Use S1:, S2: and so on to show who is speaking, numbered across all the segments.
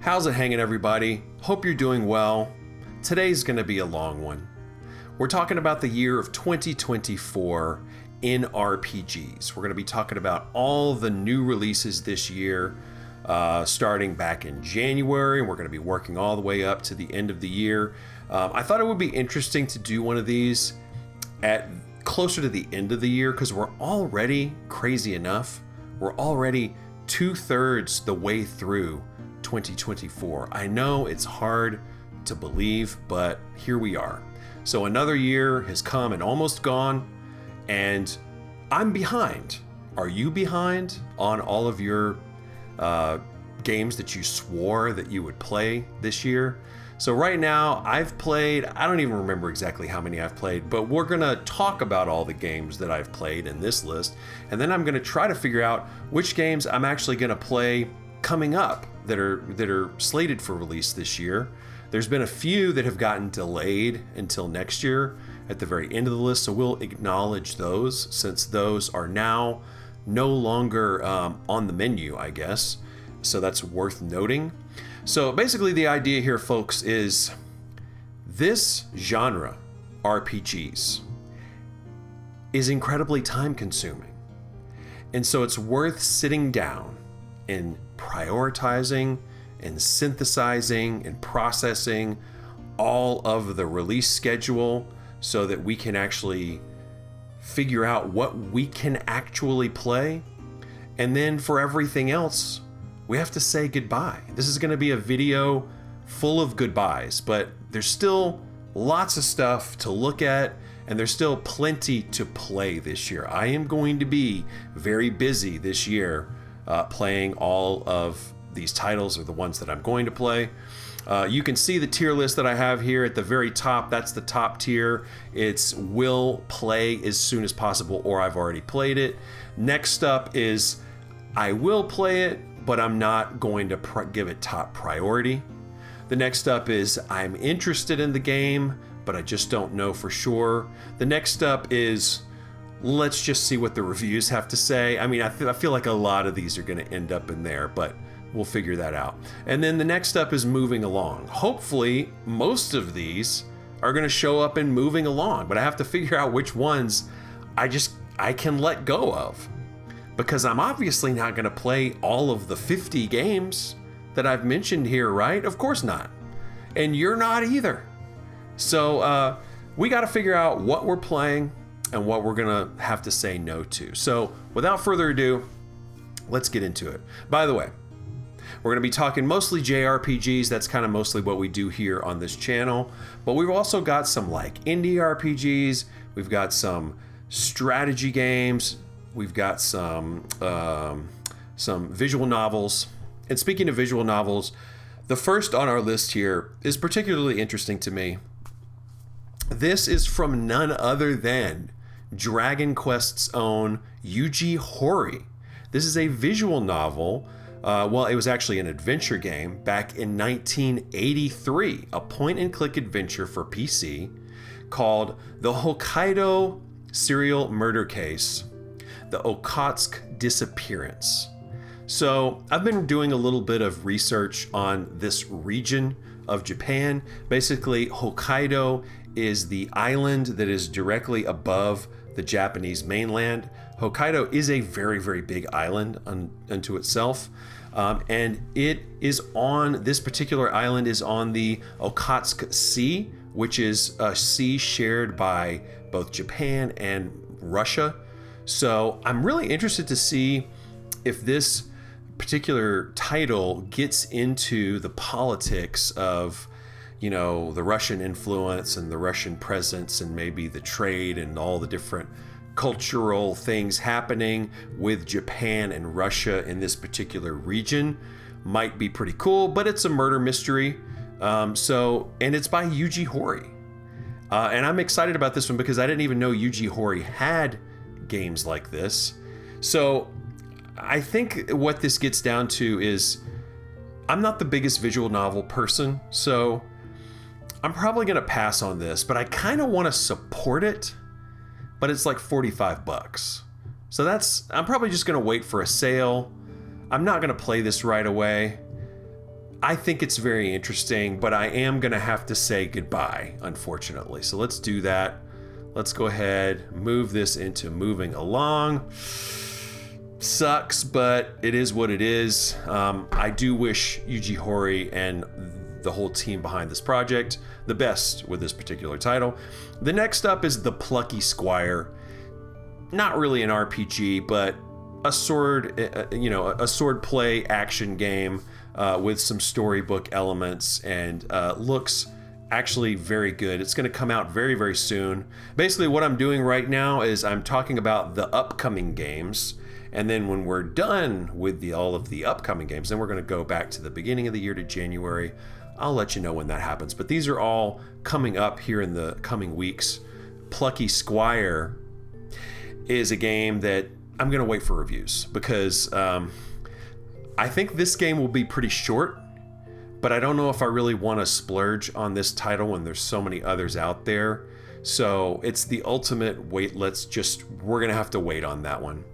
S1: How's it hanging, everybody? Hope you're doing well. Today's going to be a long one. We're talking about the year of 2024 in RPGs. We're going to be talking about all the new releases this year, starting back in January, and we're going to be working all the way up to the end of the year. I thought it would be interesting to do one of these at closer to the end of the year because we're already crazy enough. We're already 2/3 the way through 2024. I know it's hard to believe, but here we are. So another year has come and almost gone, and I'm behind. Are you behind on all of your games that you swore that you would play this year? So right now I've played, I don't even remember exactly how many I've played, but we're gonna talk about all the games that I've played in this list, and then I'm gonna try to figure out which games I'm actually gonna play coming up that are slated for release this year. There's been a few that have gotten delayed until next year at the very end of the list, so we'll acknowledge those since those are now no longer on the menu, I guess. So that's worth noting. So basically the idea here, folks, is this genre, RPGs, is incredibly time consuming. And so it's worth sitting down and prioritizing and synthesizing and processing all of the release schedule so that we can actually figure out what we can actually play. And then for everything else, we have to say goodbye. This is going to be a video full of goodbyes, but there's still lots of stuff to look at, and there's still plenty to play this year. I am going to be very busy this year playing all of these titles, or the ones that I'm going to play. You can see the tier list that I have here at the very top. That's the top tier. It's will play as soon as possible, or I've already played it. Next up is I will play it, but I'm not going to give it top priority. The next up is I'm interested in the game, but I just don't know for sure. The next up is let's just see what the reviews have to say. I mean, I feel like a lot of these are going to end up in there, but we'll figure that out. And then the next up is moving along. Hopefully, most of these are going to show up in moving along, but I have to figure out which ones I can let go of. Because I'm obviously not going to play all of the 50 games that I've mentioned here, right? Of course not. And you're not either. So we got to figure out what we're playing and what we're going to have to say no to. So without further ado, let's get into it. By the way, we're going to be talking mostly JRPGs. That's kind of mostly what we do here on this channel. But we've also got some like indie RPGs. We've got some strategy games. We've got some visual novels. And speaking of visual novels, the first on our list here is particularly interesting to me. This is from none other than Dragon Quest's own Yuji Horii. This is a visual novel. Well, it was actually an adventure game back in 1983, a point-and-click adventure for PC called The Hokkaido Serial Murder Case, The Okhotsk Disappearance. So I've been doing a little bit of research on this region of Japan. Basically, Hokkaido is the island that is directly above the Japanese mainland. Hokkaido is a very, very big island unto itself. And it is on, this particular island is on the Okhotsk Sea, which is a sea shared by both Japan and Russia. So I'm really interested to see if this particular title gets into the politics of, you know, the Russian influence and the Russian presence and maybe the trade and all the different cultural things happening with Japan and Russia in this particular region. Might be pretty cool, but it's a murder mystery. And it's by Yuji Horii. And I'm excited about this one because I didn't even know Yuji Horii had games like this. So I think what this gets down to is I'm not the biggest visual novel person, so I'm probably gonna pass on this, but I kind of want to support it, but it's like $45. So I'm probably just gonna wait for a sale. I'm not gonna play this right away. I think it's very interesting, but I am going to have to say goodbye, unfortunately. So let's do that. Let's go ahead, move this into moving along. Sucks, but it is what it is. I do wish Yuji Horii and the whole team behind this project the best with this particular title. The next up is the Plucky Squire. Not really an RPG, but a sword, a sword play action game with some storybook elements, and looks actually very good. It's going to come out very, very soon. Basically, what I'm doing right now is I'm talking about the upcoming games, and then when we're done with all of the upcoming games, then we're going to go back to the beginning of the year, to January. I'll let you know when that happens, but these are all coming up here in the coming weeks. Plucky Squire is a game that I'm going to wait for reviews, because I think this game will be pretty short, but I don't know if I really want to splurge on this title when there's so many others out there. So it's the ultimate wait. We're going to have to wait on that one.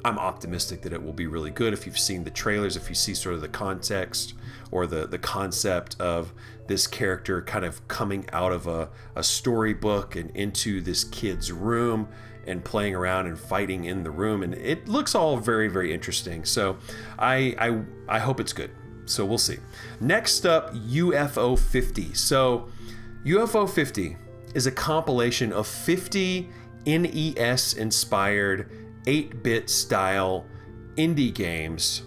S1: I'm optimistic that it will be really good. If you've seen the trailers, if you see sort of the context or the concept of this character kind of coming out of a storybook and into this kid's room and playing around and fighting in the room, and it looks all very, very interesting. So I hope it's good. So we'll see. Next up, UFO 50. So UFO 50 is a compilation of 50 NES inspired 8-bit style indie games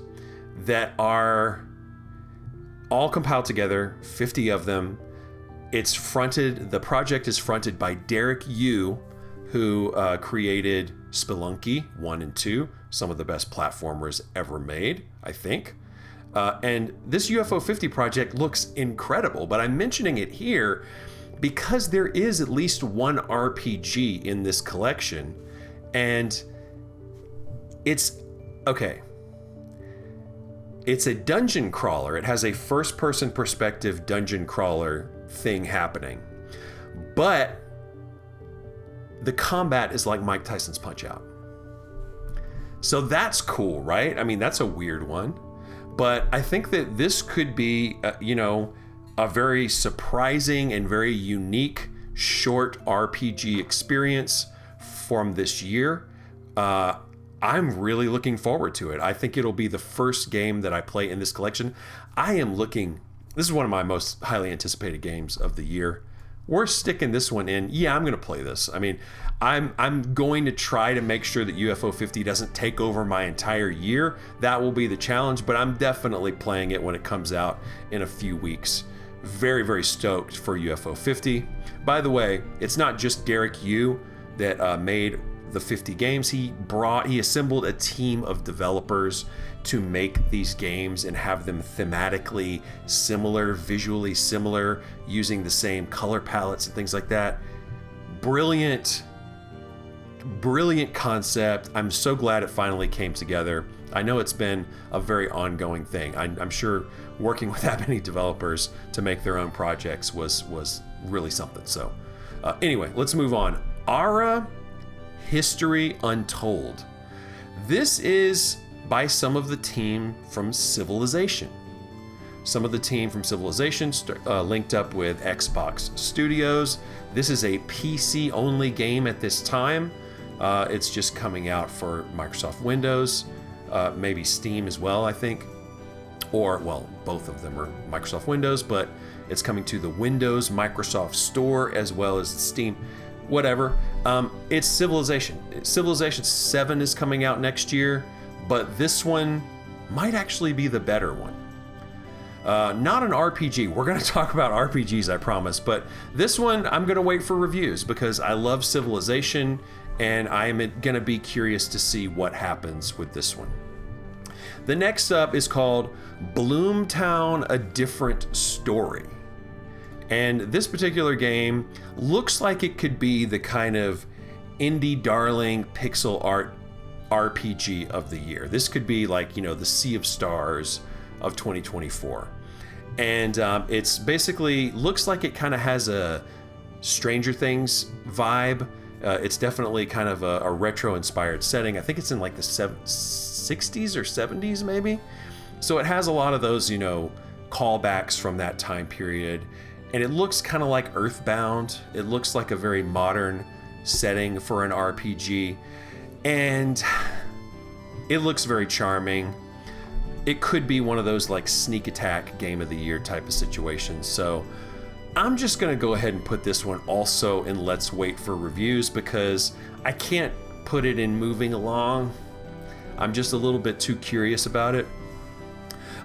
S1: that are all compiled together, 50 of them. The project is fronted by Derek Yu, who created Spelunky 1 and 2, some of the best platformers ever made, I think. And this UFO 50 project looks incredible, but I'm mentioning it here because there is at least one RPG in this collection, and it's a dungeon crawler. It has a first-person perspective dungeon crawler thing happening, but the combat is like Mike Tyson's Punch-Out. So that's cool, right? I mean, that's a weird one, but I think that this could be, a very surprising and very unique short RPG experience from this year. I'm really looking forward to it. I think it'll be the first game that I play in this collection. This is one of my most highly anticipated games of the year. We're sticking this one in. Yeah, I'm going to play this. I mean, I'm going to try to make sure that UFO 50 doesn't take over my entire year. That will be the challenge, but I'm definitely playing it when it comes out in a few weeks. Very, very stoked for UFO 50. By the way, it's not just Derek Yu that made the 50 games. He assembled a team of developers to make these games and have them thematically similar, visually similar, using the same color palettes and things like that. Brilliant concept. I'm so glad it finally came together. I know it's been a very ongoing thing. I'm sure working with that many developers to make their own projects was really something. So anyway, let's move on. Ara History Untold. This is by some of the team from Civilization. Some of the team from Civilization linked up with Xbox Studios. This is a PC-only game at this time. It's just coming out for Microsoft Windows, maybe Steam as well, I think. Or, well, both of them are Microsoft Windows, but it's coming to the Windows Microsoft Store as well as Steam. Whatever. It's Civilization. Civilization 7 is coming out next year, but this one might actually be the better one. Not an RPG. We're going to talk about RPGs, I promise, but this one I'm going to wait for reviews because I love Civilization and I am going to be curious to see what happens with this one. The next up is called Bloomtown: A Different Story. And this particular game looks like it could be the kind of indie darling pixel art RPG of the year. This could be like, the Sea of Stars of 2024. And it's basically looks like it kind of has a Stranger Things vibe. It's definitely kind of a retro inspired setting. I think it's in like the 60s or 70s maybe. So it has a lot of those, you know, callbacks from that time period. And it looks kind of like Earthbound. It looks like a very modern setting for an RPG. And it looks very charming. It could be one of those like sneak attack game of the year type of situations. So I'm just gonna go ahead and put this one also in let's wait for reviews, because I can't put it in moving along. I'm just a little bit too curious about it.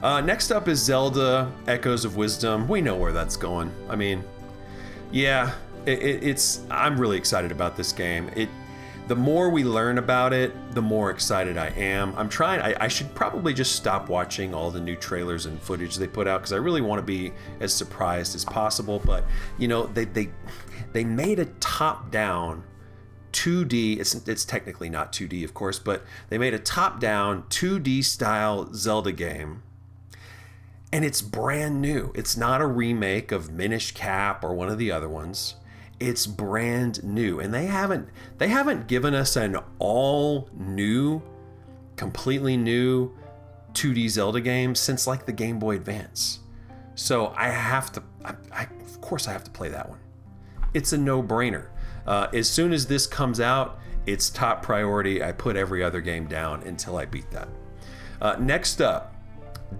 S1: Next up is Zelda Echoes of Wisdom. We know where that's going. I mean, yeah, I'm really excited about this game. The more we learn about it, the more excited I am. I should probably just stop watching all the new trailers and footage they put out, because I really want to be as surprised as possible. But, you know, they made a top-down 2D, it's technically not 2D, of course, but they made a top-down 2D style Zelda game. And it's brand new. It's not a remake of Minish Cap or one of the other ones. It's brand new, and they haven't given us an all new, completely new 2D Zelda game since like the Game Boy Advance. So of course I have to play that one. It's a no-brainer. As soon as this comes out, it's top priority. I put every other game down until I beat that. Next up,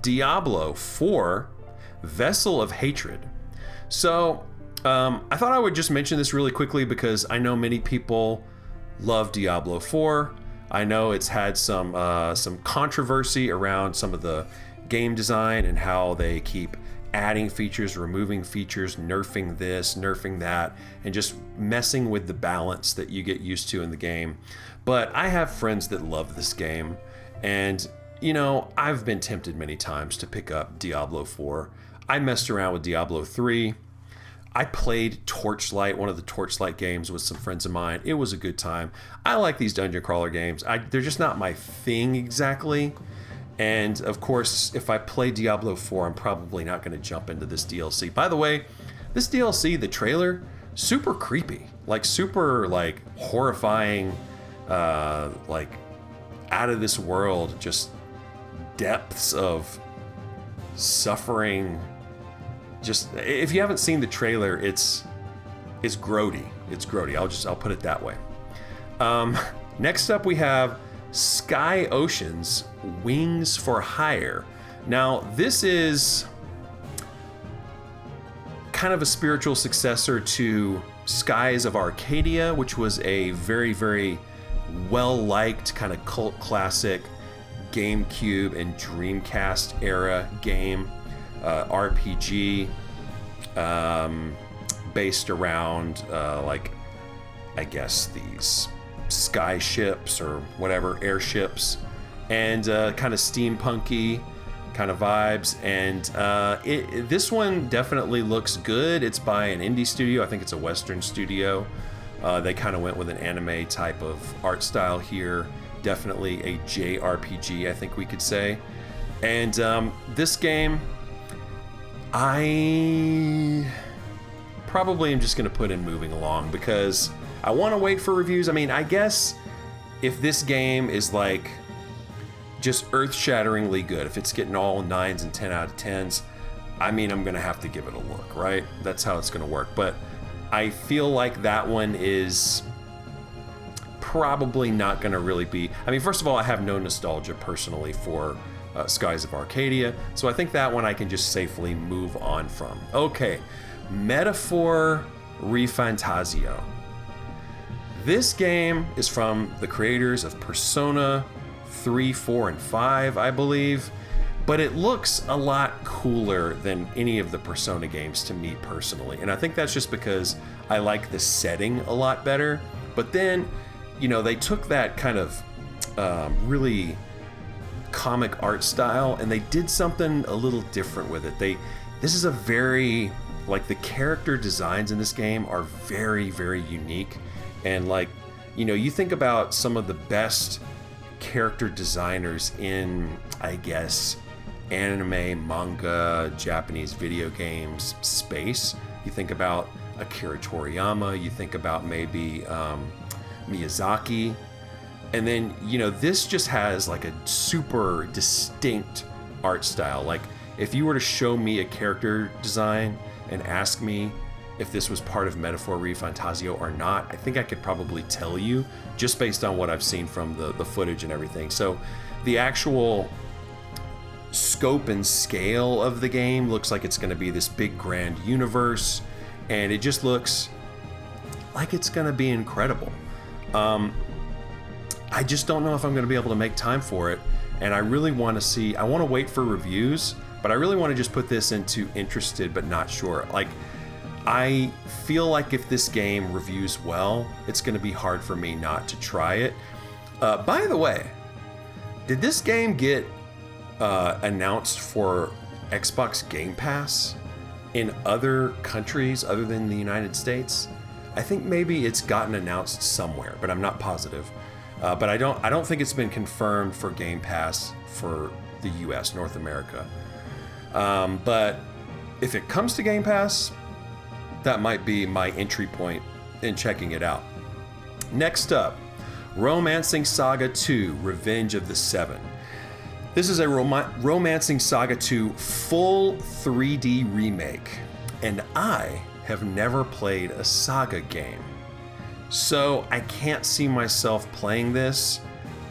S1: Diablo 4, Vessel of Hatred. So I thought I would just mention this really quickly because I know many people love Diablo 4. I know it's had some controversy around some of the game design and how they keep adding features, removing features, nerfing this, nerfing that, and just messing with the balance that you get used to in the game. But I have friends that love this game, and you know, I've been tempted many times to pick up Diablo 4. I messed around with Diablo 3. I played Torchlight, one of the Torchlight games, with some friends of mine. It was a good time. I like these dungeon crawler games. They're just not my thing exactly. And of course, if I play Diablo 4, I'm probably not going to jump into this DLC. By the way, this DLC, the trailer, super creepy. Like super like horrifying, like out of this world, just depths of suffering. Just, if you haven't seen the trailer, it's grody. It's grody. I'll put it that way. Next up we have Sky Ocean's Wings for Hire. Now this is kind of a spiritual successor to Skies of Arcadia, which was a very, very well-liked kind of cult classic GameCube and Dreamcast era game, RPG, based around like, I guess these sky ships or whatever, airships, and kind of steampunky kind of vibes. And this one definitely looks good. It's by an indie studio. I think it's a Western studio. They kind of went with an anime type of art style here. Definitely a JRPG, I think we could say. And this game, I probably am just going to put in moving along because I want to wait for reviews. I mean, I guess if this game is like just earth-shatteringly good, if it's getting all 9s and 10 out of 10s, I mean, I'm going to have to give it a look, right? That's how it's going to work. But I feel like that one is probably not going to really be... I mean, first of all, I have no nostalgia personally for Skies of Arcadia, so I think that one I can just safely move on from. Okay, Metaphor ReFantazio. This game is from the creators of Persona 3, 4, and 5, I believe, but it looks a lot cooler than any of the Persona games to me personally, and I think that's just because I like the setting a lot better. But then, you know, they took that kind of really comic art style and they did something a little different with it. This is a very, like, the character designs in this game are very, very unique. And like, you know, you think about some of the best character designers in, I guess, anime, manga, Japanese video games space. You think about Akira Toriyama, you think about maybe Miyazaki. And then, this just has like a super distinct art style. Like, if you were to show me a character design and ask me if this was part of Metaphor ReFantasio or not, I think I could probably tell you just based on what I've seen from the footage and everything. So the actual scope and scale of the game looks like it's going to be this big grand universe, and it just looks like it's going to be incredible. I just don't know if I'm going to be able to make time for it, and I really want to I want to wait for reviews, but I really want to just put this into interested but not sure. Like, I feel like if this game reviews well, it's going to be hard for me not to try it. By the way, did this game get announced for Xbox Game Pass in other countries other than the United States? I think maybe it's gotten announced somewhere, but I'm not positive. But I don't think it's been confirmed for Game Pass for the US, North America. But if it comes to Game Pass, that might be my entry point in checking it out. Next up, Romancing Saga 2: Revenge of the Seven. This is a Romancing Saga 2 full 3D remake, and I have never played a Saga game, so I can't see myself playing this.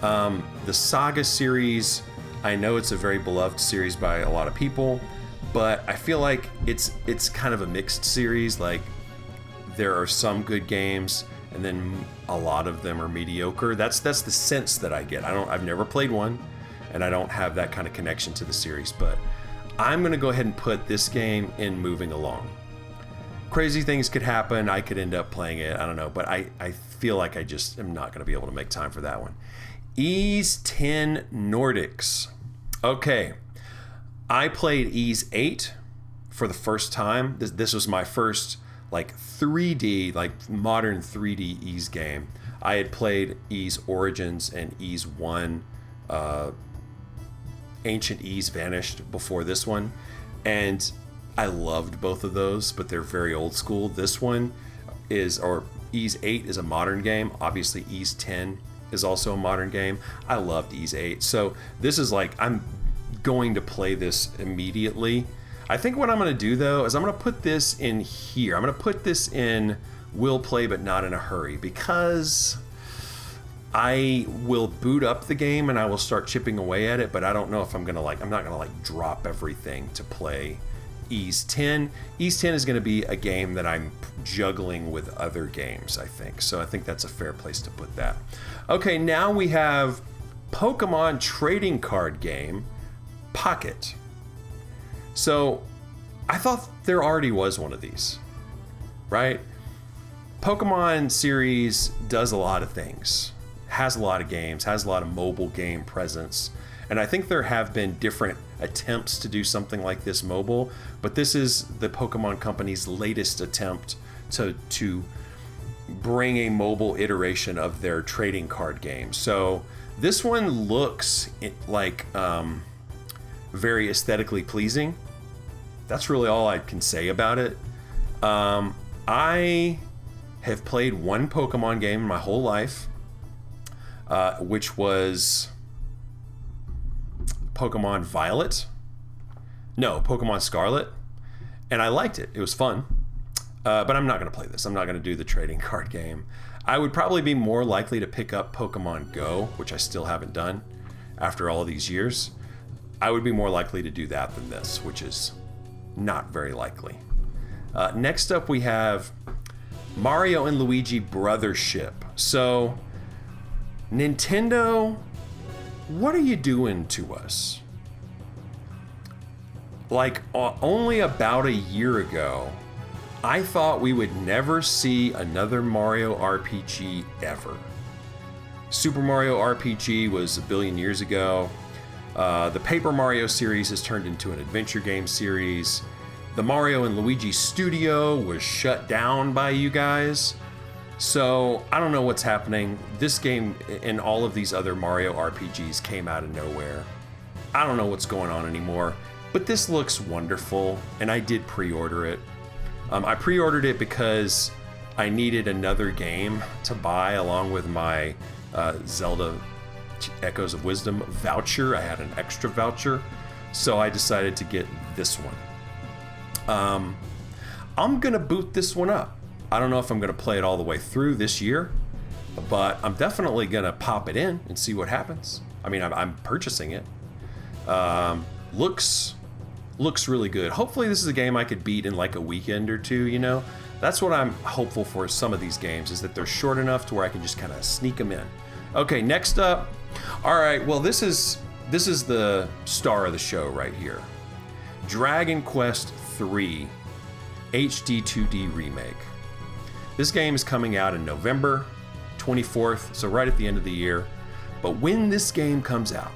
S1: The Saga series, I know it's a very beloved series by a lot of people, but I feel like it's kind of a mixed series. Like, there are some good games, and then a lot of them are mediocre. That's the sense that I get. I've never played one, and I don't have that kind of connection to the series, but I'm gonna go ahead and put this game in moving along. Crazy things could happen. I could end up playing it. I don't know, but I feel like I just am not gonna be able to make time for that one. Ys 10 Nordics. Okay, I played Ys 8 for the first time. This was my first like 3D, like modern 3D Ys game. I had played Ys Origins and Ys 1, Ancient Ys Vanished before this one, and I loved both of those, but they're very old school. This one Ys 8 is a modern game. Obviously Ys 10 is also a modern game. I loved Ys 8. So this is like, I'm going to play this immediately. I think what I'm going to do though is I'm going to put this in here. I'm going to put this in will play but not in a hurry, because I will boot up the game and I will start chipping away at it, but I don't know if I'm not going to drop everything to play Ys 10. Ys 10 is going to be a game that I'm juggling with other games, I think. So I think that's a fair place to put that. Okay, now we have Pokemon trading card game, Pocket. So I thought there already was one of these, right? Pokemon series does a lot of things, has a lot of games, has a lot of mobile game presence. And I think there have been different attempts to do something like this mobile, but this is the Pokemon Company's latest attempt to bring a mobile iteration of their trading card game. So this one looks like very aesthetically pleasing. That's really all I can say about it. I have played one Pokemon game in my whole life, which was Pokemon Violet. No, Pokemon Scarlet. And I liked it. It was fun. But I'm not going to play this. I'm not going to do the trading card game. I would probably be more likely to pick up Pokemon Go, which I still haven't done after all these years. I would be more likely to do that than this, which is not very likely. Next up we have Mario and Luigi Brothership. So, Nintendo, what are you doing to us? Like, only about a year ago, I thought we would never see another Mario RPG ever. Super Mario RPG was a billion years ago. The Paper Mario series has turned into an adventure game series. The Mario and Luigi studio was shut down by you guys. So I don't know what's happening. This game and all of these other Mario RPGs came out of nowhere. I don't know what's going on anymore, but this looks wonderful, and I did pre-order it. I pre-ordered it because I needed another game to buy along with my Zelda Echoes of Wisdom voucher. I had an extra voucher, so I decided to get this one. I'm gonna boot this one up. I don't know if I'm gonna play it all the way through this year, but I'm definitely gonna pop it in and see what happens. I mean, I'm purchasing it. Looks really good. Hopefully this is a game I could beat in like a weekend or two, you know? That's what I'm hopeful for some of these games, is that they're short enough to where I can just kind of sneak them in. Okay, next up. All right, well, this is the star of the show right here. Dragon Quest III HD 2D Remake. This game is coming out in November 24th, so right at the end of the year. But when this game comes out,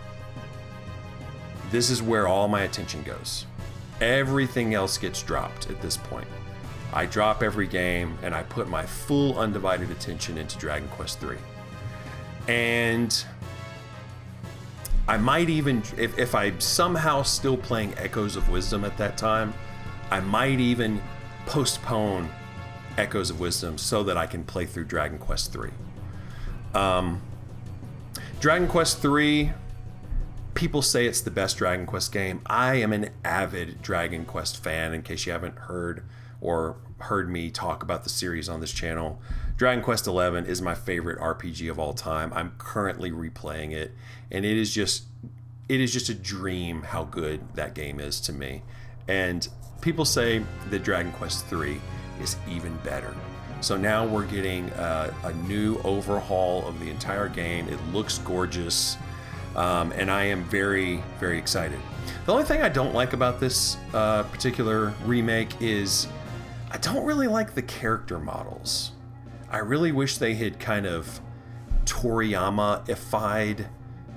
S1: this is where all my attention goes. Everything else gets dropped at this point. I drop every game and I put my full undivided attention into Dragon Quest III. And I might even, if I'm somehow still playing Echoes of Wisdom at that time, I might even postpone Echoes of Wisdom so that I can play through Dragon Quest III. Dragon Quest III, people say it's the best Dragon Quest game. I am an avid Dragon Quest fan, in case you haven't heard me talk about the series on this channel. Dragon Quest XI is my favorite RPG of all time. I'm currently replaying it, and it is just a dream how good that game is to me. And people say that Dragon Quest III is even better. So now we're getting a new overhaul of the entire game. It looks gorgeous, and I am very, very excited. The only thing I don't like about this particular remake is I don't really like the character models. I really wish they had kind of Toriyama-ified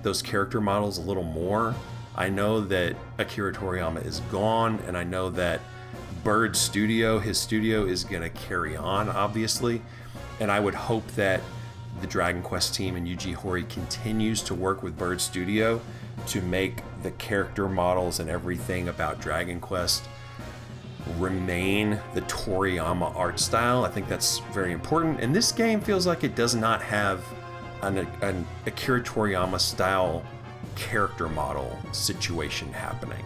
S1: those character models a little more. I know that Akira Toriyama is gone, and I know that Bird Studio, his studio, is going to carry on, obviously. And I would hope that the Dragon Quest team and Yuji Horii continues to work with Bird Studio to make the character models and everything about Dragon Quest remain the Toriyama art style. I think that's very important. And this game feels like it does not have an Akira Toriyama style character model situation happening.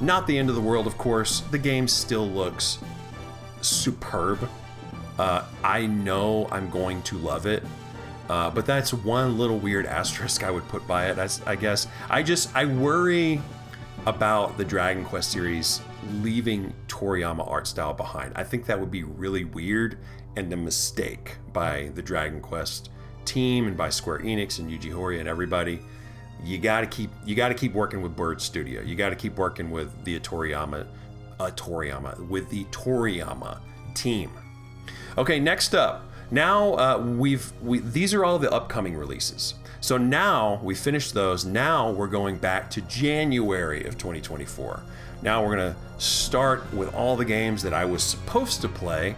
S1: Not the end of the world, of course. The game still looks superb. I know I'm going to love it, but that's one little weird asterisk I would put by it, I guess. I worry about the Dragon Quest series leaving Toriyama art style behind. I think that would be really weird and a mistake by the Dragon Quest team and by Square Enix and Yuji Horii and everybody. You gotta keep working with Bird Studio. You gotta keep working with the Toriyama team. Okay, next up. Now these are all the upcoming releases. So now we finished those. Now we're going back to January of 2024. Now we're gonna start with all the games that I was supposed to play,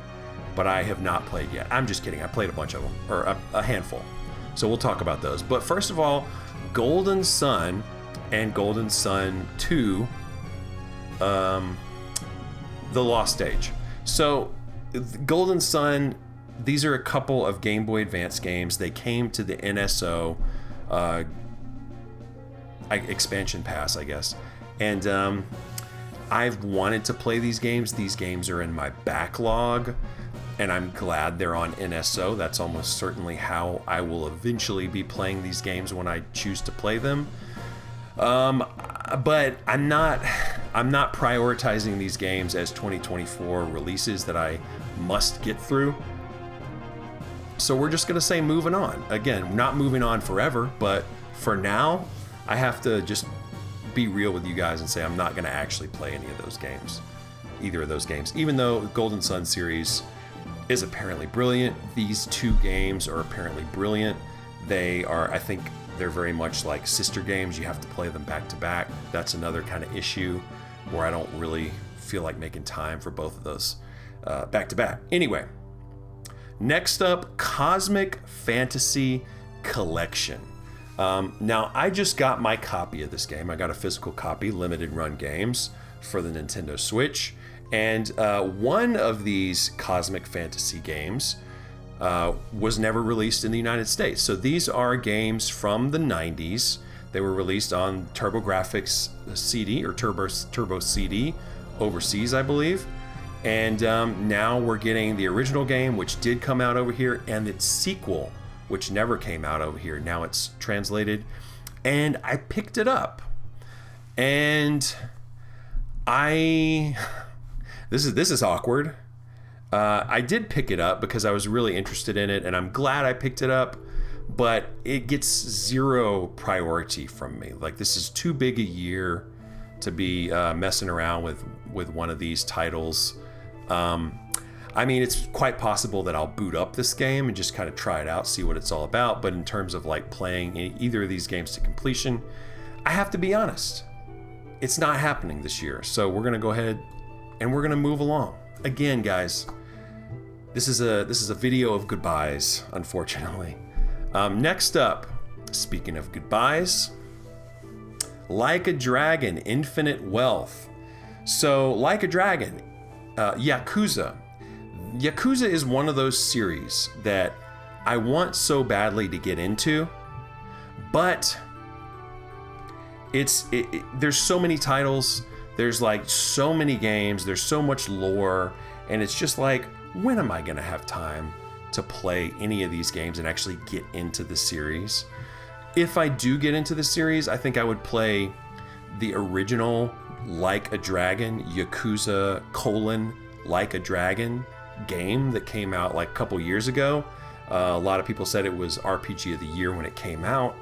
S1: but I have not played yet. I'm just kidding. I played a bunch of them, or a handful. So we'll talk about those. But first of all, Golden Sun and Golden Sun 2, The Lost Age. So Golden Sun, these are a couple of Game Boy Advance games. They came to the NSO expansion pass, I guess. And I've wanted to play these games. These games are in my backlog, and I'm glad they're on NSO. That's almost certainly how I will eventually be playing these games when I choose to play them. But I'm not prioritizing these games as 2024 releases that I must get through. So we're just gonna say moving on. Again, not moving on forever, but for now, I have to just be real with you guys and say I'm not gonna actually play any of those games, either of those games. Even though Golden Sun series is apparently brilliant, these two games are apparently brilliant. They are, I think, they're very much like sister games. You have to play them back to back. That's another kind of issue where I don't really feel like making time for both of those back to back. Anyway, next up, Cosmic Fantasy Collection. Now, I just got my copy of this game. I got a physical copy, limited run games, for the Nintendo Switch. And one of these Cosmic Fantasy games was never released in the United States. So these are games from the 90s. They were released on TurboGrafx CD or Turbo CD overseas, I believe. And now we're getting the original game, which did come out over here, and its sequel, which never came out over here. Now it's translated, and I picked it up, and this is awkward. I did pick it up because I was really interested in it, and I'm glad I picked it up, but it gets zero priority from me. Like, this is too big a year to be messing around with one of these titles. I mean, it's quite possible that I'll boot up this game and just kind of try it out, see what it's all about. But in terms of like playing either of these games to completion, I have to be honest, it's not happening this year. So we're gonna go ahead and we're gonna move along. Again, guys, this is a video of goodbyes, unfortunately. Next up, speaking of goodbyes, Like a Dragon, Infinite Wealth. So, Like a Dragon, Yakuza. Yakuza is one of those series that I want so badly to get into, but there's so many titles, there's like so many games, there's so much lore, and it's just like, when am I gonna have time to play any of these games and actually get into the series? If I do get into the series, I think I would play the original Like a Dragon, Yakuza : Like a Dragon game that came out like a couple years ago. A lot of people said it was RPG of the year when it came out,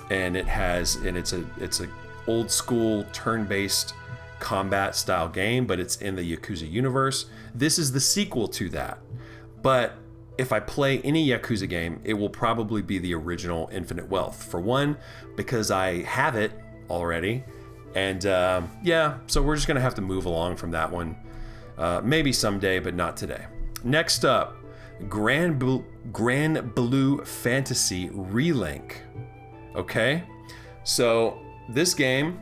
S1: and it's a old school turn-based combat style game, but it's in the Yakuza universe. This is the sequel to that. But if I play any Yakuza game, it will probably be the original Infinite Wealth. For one, because I have it already, and yeah, so we're just gonna have to move along from that one. Maybe someday, but not today. Next up, Grand Blue Fantasy Relink. Okay, so this game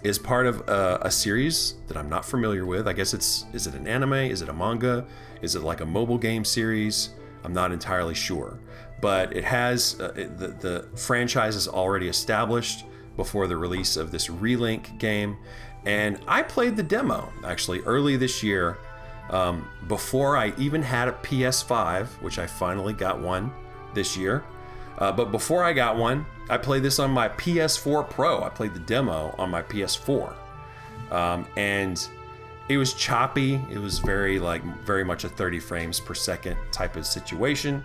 S1: is part of a series that I'm not familiar with. I guess is it an anime? Is it a manga? Is it like a mobile game series? I'm not entirely sure. But it has, the franchise is already established before the release of this Relink game. And I played the demo actually early this year, before I even had a PS5, which I finally got one this year. But before I got one, I played this on my PS4 Pro. I played the demo on my PS4. And it was choppy. It was very much a 30 frames per second type of situation.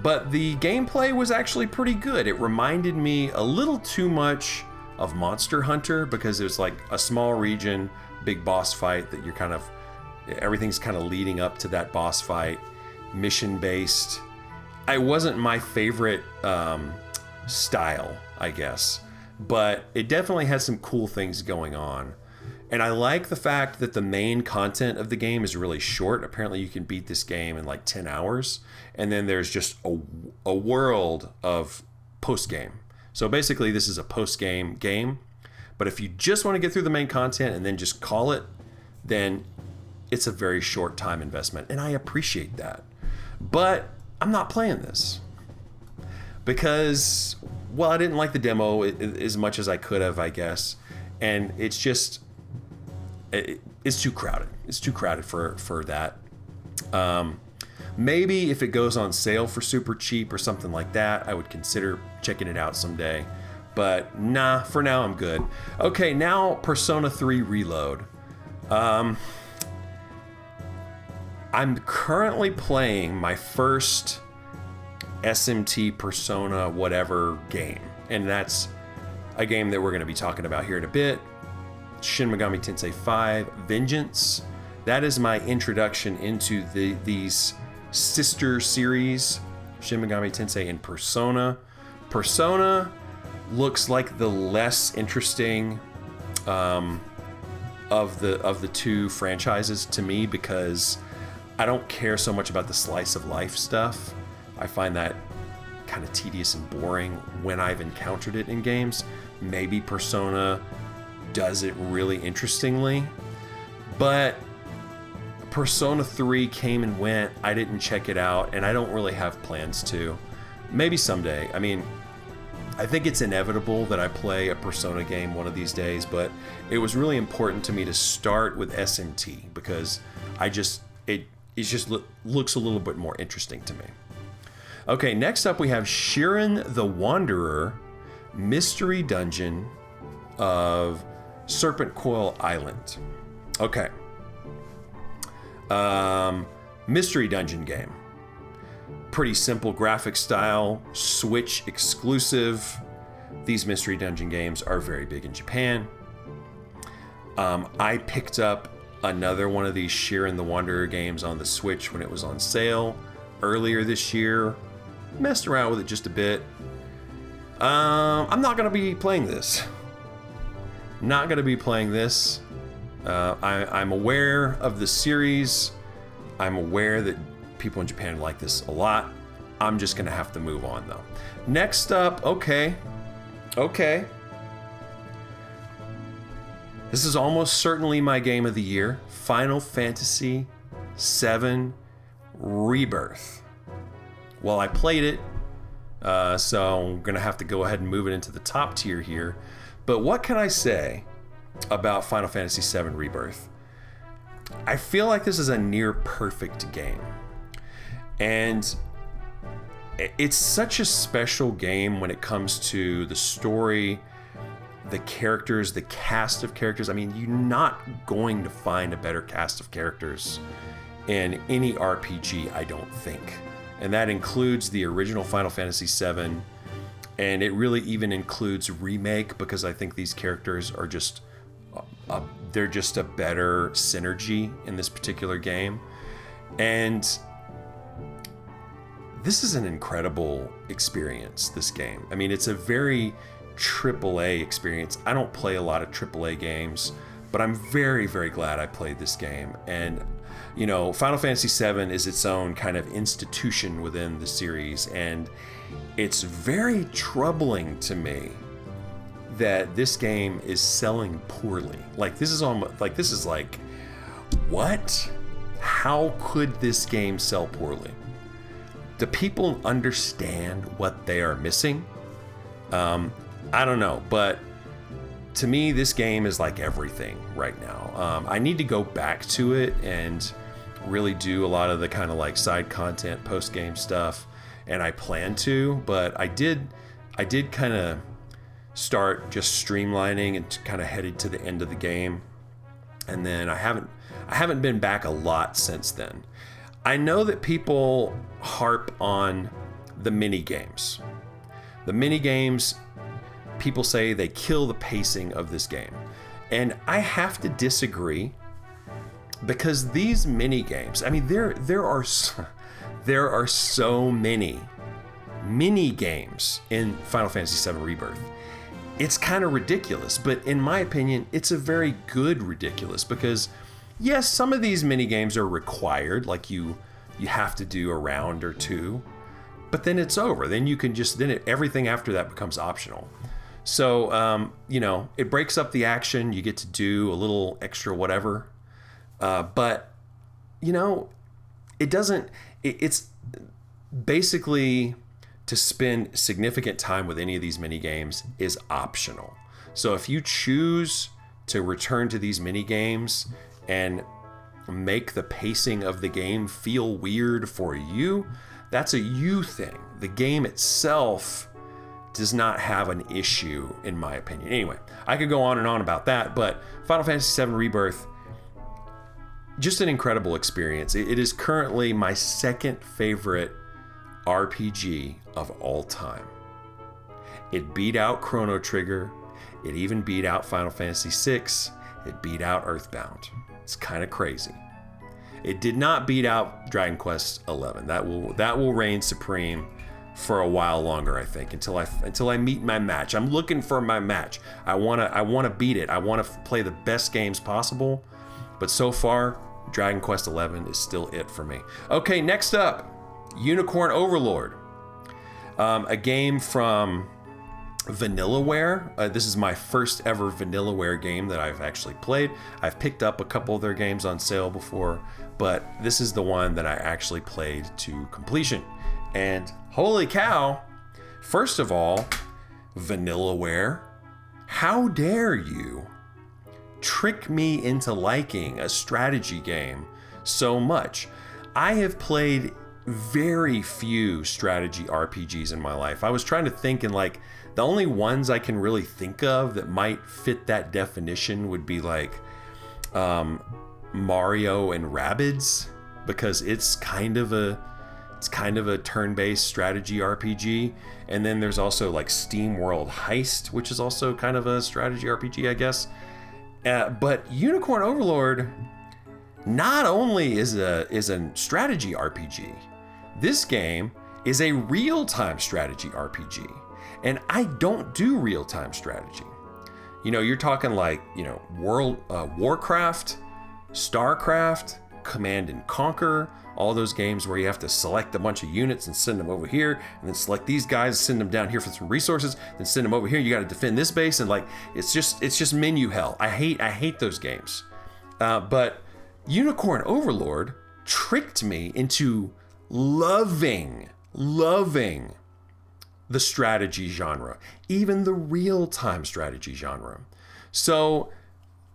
S1: But the gameplay was actually pretty good. It reminded me a little too much of Monster Hunter because it was like a small region, big boss fight that everything's kind of leading up to that boss fight, mission based. It wasn't my favorite style, I guess, but it definitely has some cool things going on. And I like the fact that the main content of the game is really short. Apparently you can beat this game in like 10 hours. And then there's just a world of post-game. So basically this is a post-game game. But if you just want to get through the main content and then just call it, then it's a very short time investment. And I appreciate that. But I'm not playing this because, well, I didn't like the demo as much as I could have, I guess. And it's just, it's too crowded. It's too crowded for that. Maybe if it goes on sale for super cheap or something like that, I would consider checking it out someday. But nah, for now I'm good. Okay, now Persona 3 Reload. I'm currently playing my first SMT Persona whatever game. And that's a game that we're going to be talking about here in a bit. Shin Megami Tensei 5 Vengeance. That is my introduction into these sister series, Shin Megami Tensei and Persona. Persona looks like the less interesting of the two franchises to me because I don't care so much about the slice of life stuff. I find that kind of tedious and boring when I've encountered it in games. Maybe Persona does it really interestingly, but Persona 3 came and went. I didn't check it out, and I don't really have plans to. Maybe someday. I mean, I think it's inevitable that I play a Persona game one of these days, but it was really important to me to start with SMT because it just looks a little bit more interesting to me. Okay, next up we have Shiren the Wanderer, Mystery Dungeon of Serpent Coil Island. Okay. Mystery Dungeon game. Pretty simple graphic style, Switch exclusive. These Mystery Dungeon games are very big in Japan. I picked up another one of these Shiren the Wanderer games on the Switch when it was on sale earlier this year. Messed around with it just a bit. I'm not going to be playing this. Not going to be playing this. I'm aware of the series. I'm aware that people in Japan like this a lot. I'm just going to have to move on, though. Next up, okay. This is almost certainly my game of the year. Final Fantasy VII Rebirth. Well, I played it, so I'm going to have to go ahead and move it into the top tier here. But what can I say about Final Fantasy VII Rebirth? I feel like this is a near perfect game. And it's such a special game when it comes to the story, the characters, the cast of characters. I mean, you're not going to find a better cast of characters in any RPG, I don't think. And that includes the original Final Fantasy VII, and it really even includes Remake, because I think these characters are just they're just a better synergy in this particular game. And this is an incredible experience, this game. I mean, it's a very AAA experience. I don't play a lot of AAA games, but I'm very, very glad I played this game. And, you know, Final Fantasy VII is its own kind of institution within the series, and it's very troubling to me that this game is selling poorly. Like, this is like, what? How could this game sell poorly? Do people understand what they are missing? I don't know, but to me, this game is like everything right now. I need to go back to it and really do a lot of the kind of like side content, post-game stuff, and I plan to, but I did kind of start just streamlining and kind of headed to the end of the game, and then I haven't been back a lot since then. I know that people harp on the mini games. The mini games, people say they kill the pacing of this game, and I have to disagree, because these mini games, I mean, there are so many mini games in Final Fantasy VII Rebirth. It's kind of ridiculous, but in my opinion, it's a very good ridiculous, because yes, some of these mini games are required, like you have to do a round or two, but then it's over. Then you can just, everything after that becomes optional. So, you know, it breaks up the action. You get to do a little extra whatever. But, you know, it's basically, to spend significant time with any of these mini games is optional. So if you choose to return to these mini games and make the pacing of the game feel weird for you, that's a you thing. The game itself does not have an issue, in my opinion. Anyway, I could go on and on about that, but Final Fantasy VII Rebirth, just an incredible experience. It is currently my second favorite RPG of all time. It beat out Chrono Trigger. It even beat out Final Fantasy VI. It beat out Earthbound. It's kind of crazy. It did not beat out Dragon Quest XI. That will reign supreme for a while longer, I think, until I meet my match. I'm looking for my match. I wanna beat it. I want to play the best games possible. But so far, Dragon Quest XI is still it for me. Okay, next up, Unicorn Overlord. A game from Vanillaware. This is my first ever Vanillaware game that I've actually played. I've picked up a couple of their games on sale before, but this is the one that I actually played to completion. And holy cow, first of all, Vanillaware, how dare you trick me into liking a strategy game so much? I have played very few strategy RPGs in my life. I was trying to think, and like the only ones I can really think of that might fit that definition would be like Mario and Rabbids, because it's kind of a turn-based strategy RPG. And then there's also like SteamWorld Heist, which is also kind of a strategy RPG, I guess. But Unicorn Overlord not only is a strategy RPG, this game is a real-time strategy RPG. And I don't do real-time strategy. You know, you're talking like, you know, Warcraft, StarCraft, Command and Conquer, all those games where you have to select a bunch of units and send them over here, and then select these guys, send them down here for some resources, then send them over here. You got to defend this base, and like it's just menu hell. I hate those games. But Unicorn Overlord tricked me into loving the strategy genre, even the real-time strategy genre. So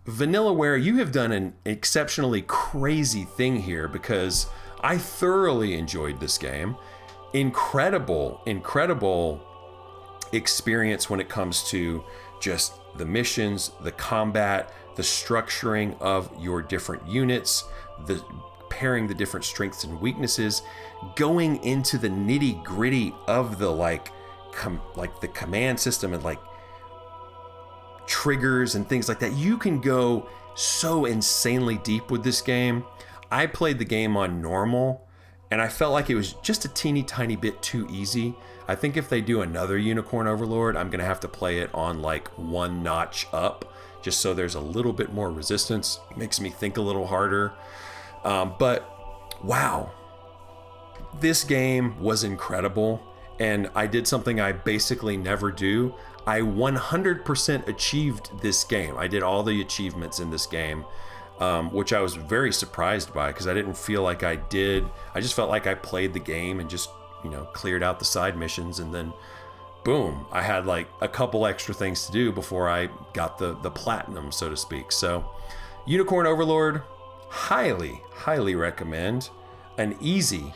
S1: Vanillaware, you have done an exceptionally crazy thing here, because I thoroughly enjoyed this game. Incredible experience when it comes to just the missions, the combat, the structuring of your different units, the pairing the different strengths and weaknesses, going into the nitty-gritty of the like the command system and like triggers and things like that. You can go so insanely deep with this game. I played the game on normal, and I felt like it was just a teeny tiny bit too easy. I think if they do another Unicorn Overlord, I'm gonna have to play it on like one notch up, just so there's a little bit more resistance. It makes me think a little harder. But wow, this game was incredible, and I did something I basically never do. I 100% achieved this game. I did all the achievements in this game, which I was very surprised by, because I didn't feel like I did. I just felt like I played the game and just, you know, cleared out the side missions, and then boom, I had like a couple extra things to do before I got the platinum, so to speak. So Unicorn Overlord, highly recommend. An easy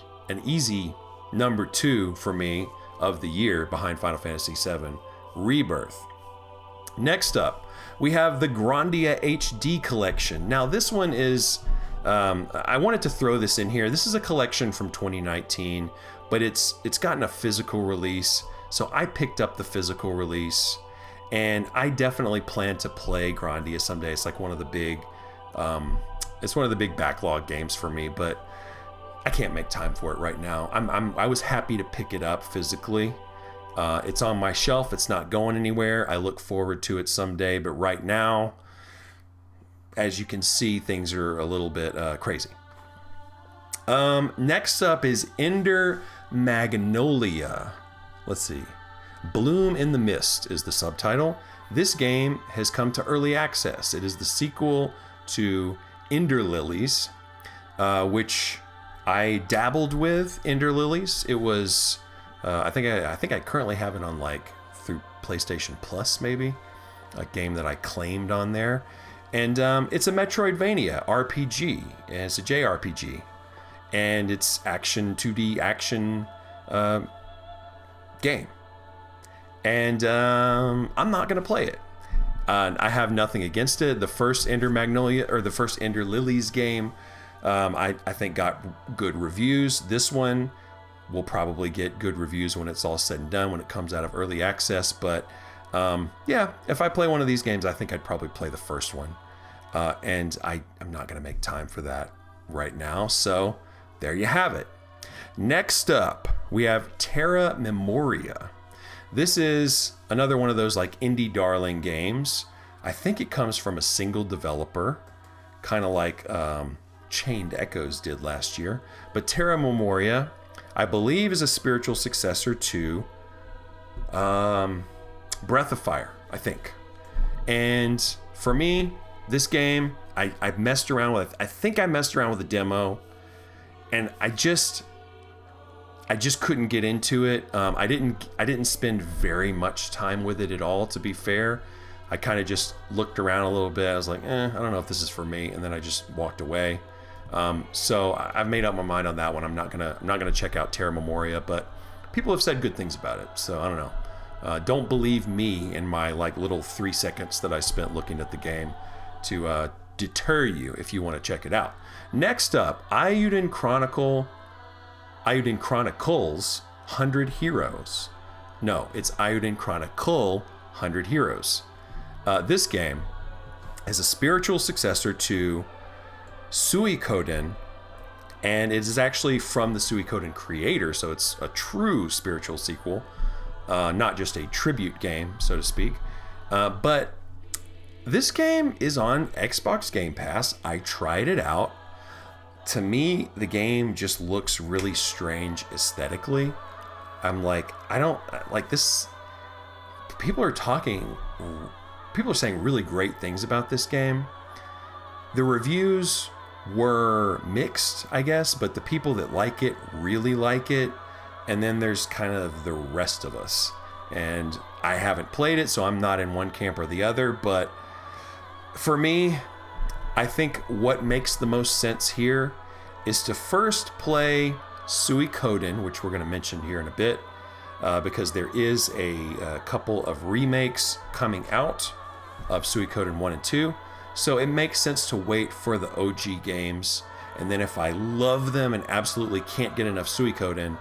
S1: number 2 for me of the year, behind Final Fantasy VII Rebirth. Next up, we have the Grandia HD collection. Now this one is, I wanted to throw this in here. This is a collection from 2019, but it's gotten a physical release. So I picked up the physical release, and I definitely plan to play Grandia someday. It's like one of the big, backlog games for me, but I can't make time for it right now. I was happy to pick it up physically. It's on my shelf. It's not going anywhere. I look forward to it someday, but right now, as you can see, things are a little bit crazy. Next up is Ender Magnolia. Let's see. Bloom in the Mist is the subtitle. This game has come to early access. It is the sequel to Ender Lilies, which I dabbled with. Ender Lilies. It was, I think I currently have it on like through PlayStation Plus, maybe, a game that I claimed on there. And it's a Metroidvania RPG, and it's a JRPG, and it's 2D action game. And I'm not gonna play it. I have nothing against it. The first Ender Magnolia, or the first Ender Lilies game, I think got good reviews. This one will probably get good reviews when it's all said and done, when it comes out of early access. But yeah, if I play one of these games, I think I'd probably play the first one. And I'm not gonna make time for that right now. So there you have it. Next up, we have Terra Memoria. This is another one of those like indie darling games. I think it comes from a single developer, kind of like Chained Echoes did last year. But Terra Memoria, I believe, is a spiritual successor to Breath of Fire, I think. And for me, this game, I messed around with. I think I messed around with the demo, and I just couldn't get into it. I didn't spend very much time with it at all, to be fair. I kind of just looked around a little bit. I was like, I don't know if this is for me, and then I just walked away. So I've made up my mind on that one. I'm not gonna check out Terra Memoria, but people have said good things about it, so I don't know. Don't believe me in my like little 3 seconds that I spent looking at the game to deter you if you want to check it out. Next up, Iodin Chronicle. Iodin Chronicles 100 Heroes. No, it's Iodin Chronicle 100 Heroes. This game is a spiritual successor to Suikoden, and it is actually from the Suikoden creator, so it's a true spiritual sequel, not just a tribute game, so to speak. But this game is on Xbox Game Pass. I tried it out. To me, the game just looks really strange aesthetically. I'm like, I don't like this. People are saying really great things about this game. The reviews were mixed, I guess, but the people that like it really like it. And then there's kind of the rest of us. And I haven't played it, so I'm not in one camp or the other. But for me, I think what makes the most sense here is to first play Suikoden, which we're going to mention here in a bit, because there is a couple of remakes coming out of Suikoden 1 and 2. So it makes sense to wait for the OG games. And then if I love them and absolutely can't get enough Suikoden,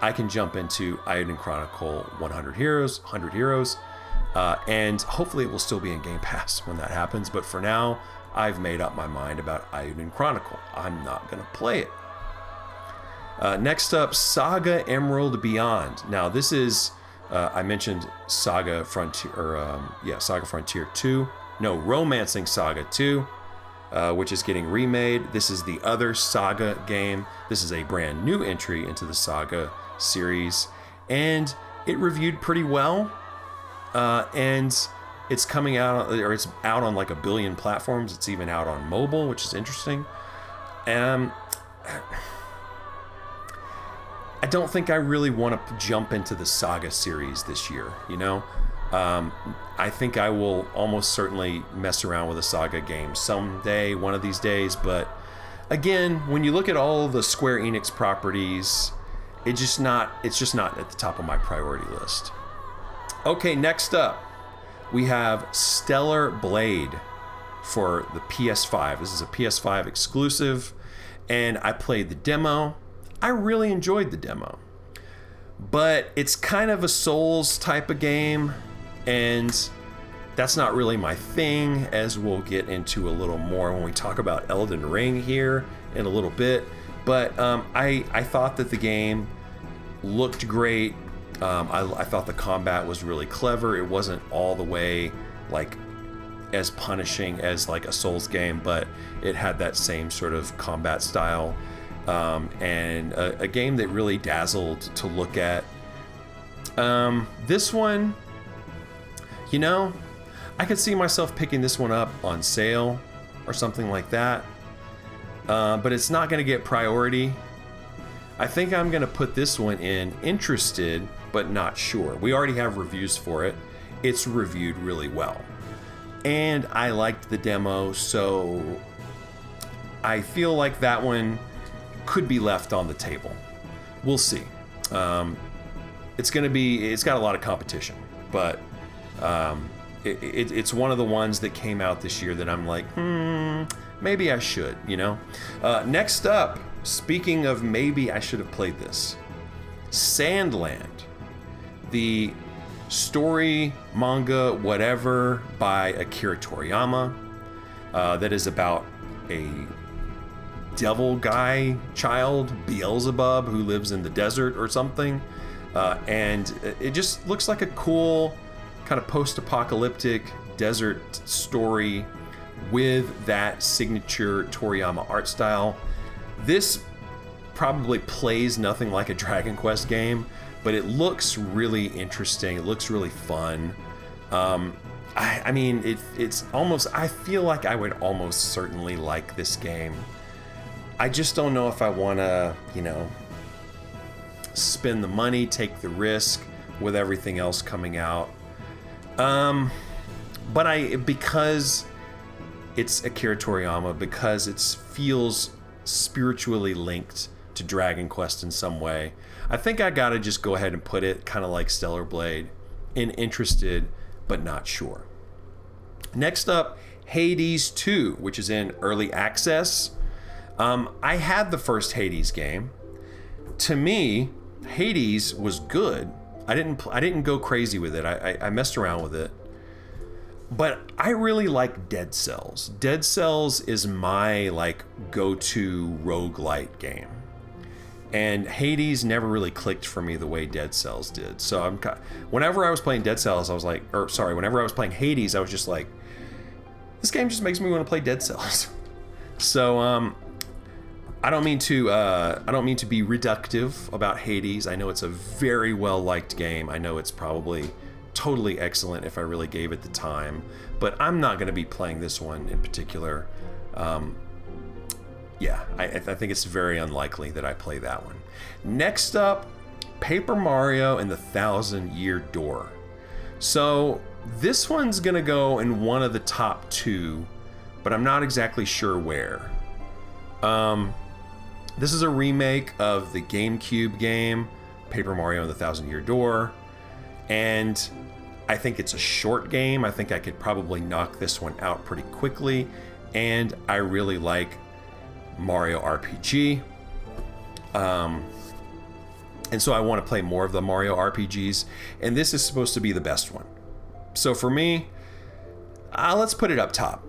S1: I can jump into Iodin Chronicle 100 Heroes, and hopefully it will still be in Game Pass when that happens. But for now, I've made up my mind about Iodin Chronicle. I'm not going to play it. Next up, Saga Emerald Beyond. Now, this is, I mentioned Saga Frontier, Saga Frontier 2. No, Romancing Saga 2, which is getting remade. This is the other Saga game. This is a brand new entry into the Saga series, and it reviewed pretty well. And it's coming out, or it's out on like 1 billion platforms. It's even out on mobile, which is interesting. I don't think I really want to jump into the Saga series this year, you know? I think I will almost certainly mess around with a Saga game someday, one of these days. But again, when you look at all the Square Enix properties, it's just not at the top of my priority list. Okay, next up, we have Stellar Blade for the PS5. This is a PS5 exclusive, and I played the demo. I really enjoyed the demo, but it's kind of a Souls type of game, and that's not really my thing, as we'll get into a little more when we talk about Elden Ring here in a little bit. But I thought that the game looked great. I thought the combat was really clever. It wasn't all the way like as punishing as like a Souls game, but it had that same sort of combat style, and a game that really dazzled to look at. This one, you know, I could see myself picking this one up on sale or something like that, but it's not going to get priority. I think I'm going to put this one in interested, but not sure. We already have reviews for it. It's reviewed really well. And I liked the demo, so I feel like that one could be left on the table. We'll see. It's got a lot of competition, but it's one of the ones that came out this year that I'm like, maybe I should, you know? Next up, speaking of maybe I should have played this, Sandland, the story, manga, whatever, by Akira Toriyama, that is about a devil guy child, Beelzebub, who lives in the desert or something, and it just looks like a cool kind of post-apocalyptic desert story with that signature Toriyama art style. This probably plays nothing like a Dragon Quest game, but it looks really interesting. It looks really fun. I mean, it's almost, I feel like I would almost certainly like this game. I just don't know if I want to, spend the money, take the risk with everything else coming out. But because it's Akira Toriyama, because it feels spiritually linked to Dragon Quest in some way, I think I gotta just go ahead and put it kind of like Stellar Blade in interested but not sure. Next up, Hades 2, which is in early access. I had the first Hades game. To me, Hades was good. I didn't go crazy with it. I messed around with it. But I really like Dead Cells. Dead Cells is my go-to roguelite game. And Hades never really clicked for me the way Dead Cells did. So whenever I was playing Dead Cells, whenever I was playing Hades, I was just like, this game just makes me want to play Dead Cells. So I don't mean to be reductive about Hades. I know it's a very well liked game. I know it's probably totally excellent if I really gave it the time, but I'm not going to be playing this one in particular. I think it's very unlikely that I play that one. Next up, Paper Mario and the Thousand-Year Door. So this one's going to go in one of the top two, but I'm not exactly sure where. This is a remake of the GameCube game, Paper Mario and the Thousand-Year Door, and I think it's a short game. I think I could probably knock this one out pretty quickly, and I really like Mario RPG. And so I want to play more of the Mario RPGs, and this is supposed to be the best one. So for me, let's put it up top.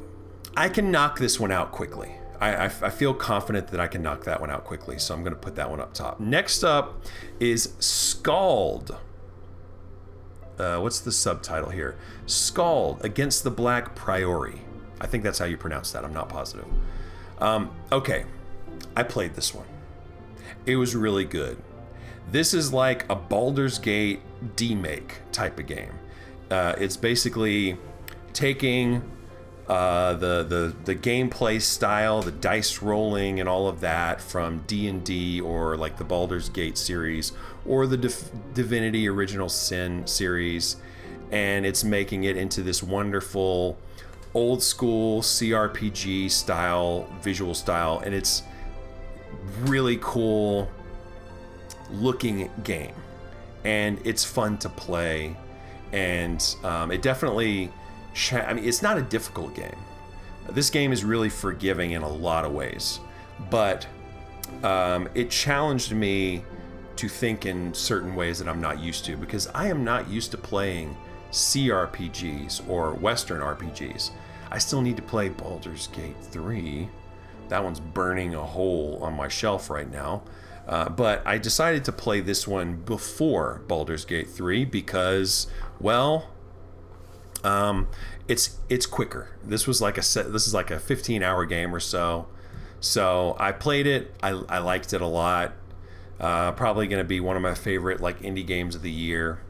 S1: I can knock this one out quickly. I feel confident that I can knock that one out quickly, so I'm going to put that one up top. Next up is Skald. What's the subtitle here? Skald Against the Black Priori. I think that's how you pronounce that. I'm not positive. Okay, I played this one. It was really good. This is like a Baldur's Gate demake type of game. It's basically taking the gameplay style, the dice rolling and all of that from D&D or like the Baldur's Gate series or the Divinity Original Sin series, and it's making it into this wonderful old school CRPG style, visual style, and it's really cool looking game, and it's fun to play, and it definitely it's not a difficult game. This game is really forgiving in a lot of ways, but it challenged me to think in certain ways that I'm not used to, because I am not used to playing CRPGs or Western RPGs. I still need to play Baldur's Gate 3. That one's burning a hole on my shelf right now. But I decided to play this one before Baldur's Gate 3 because, well, it's quicker. This is like a 15-hour game or so. So I played it. I liked it a lot. Probably going to be one of my favorite indie games of the year,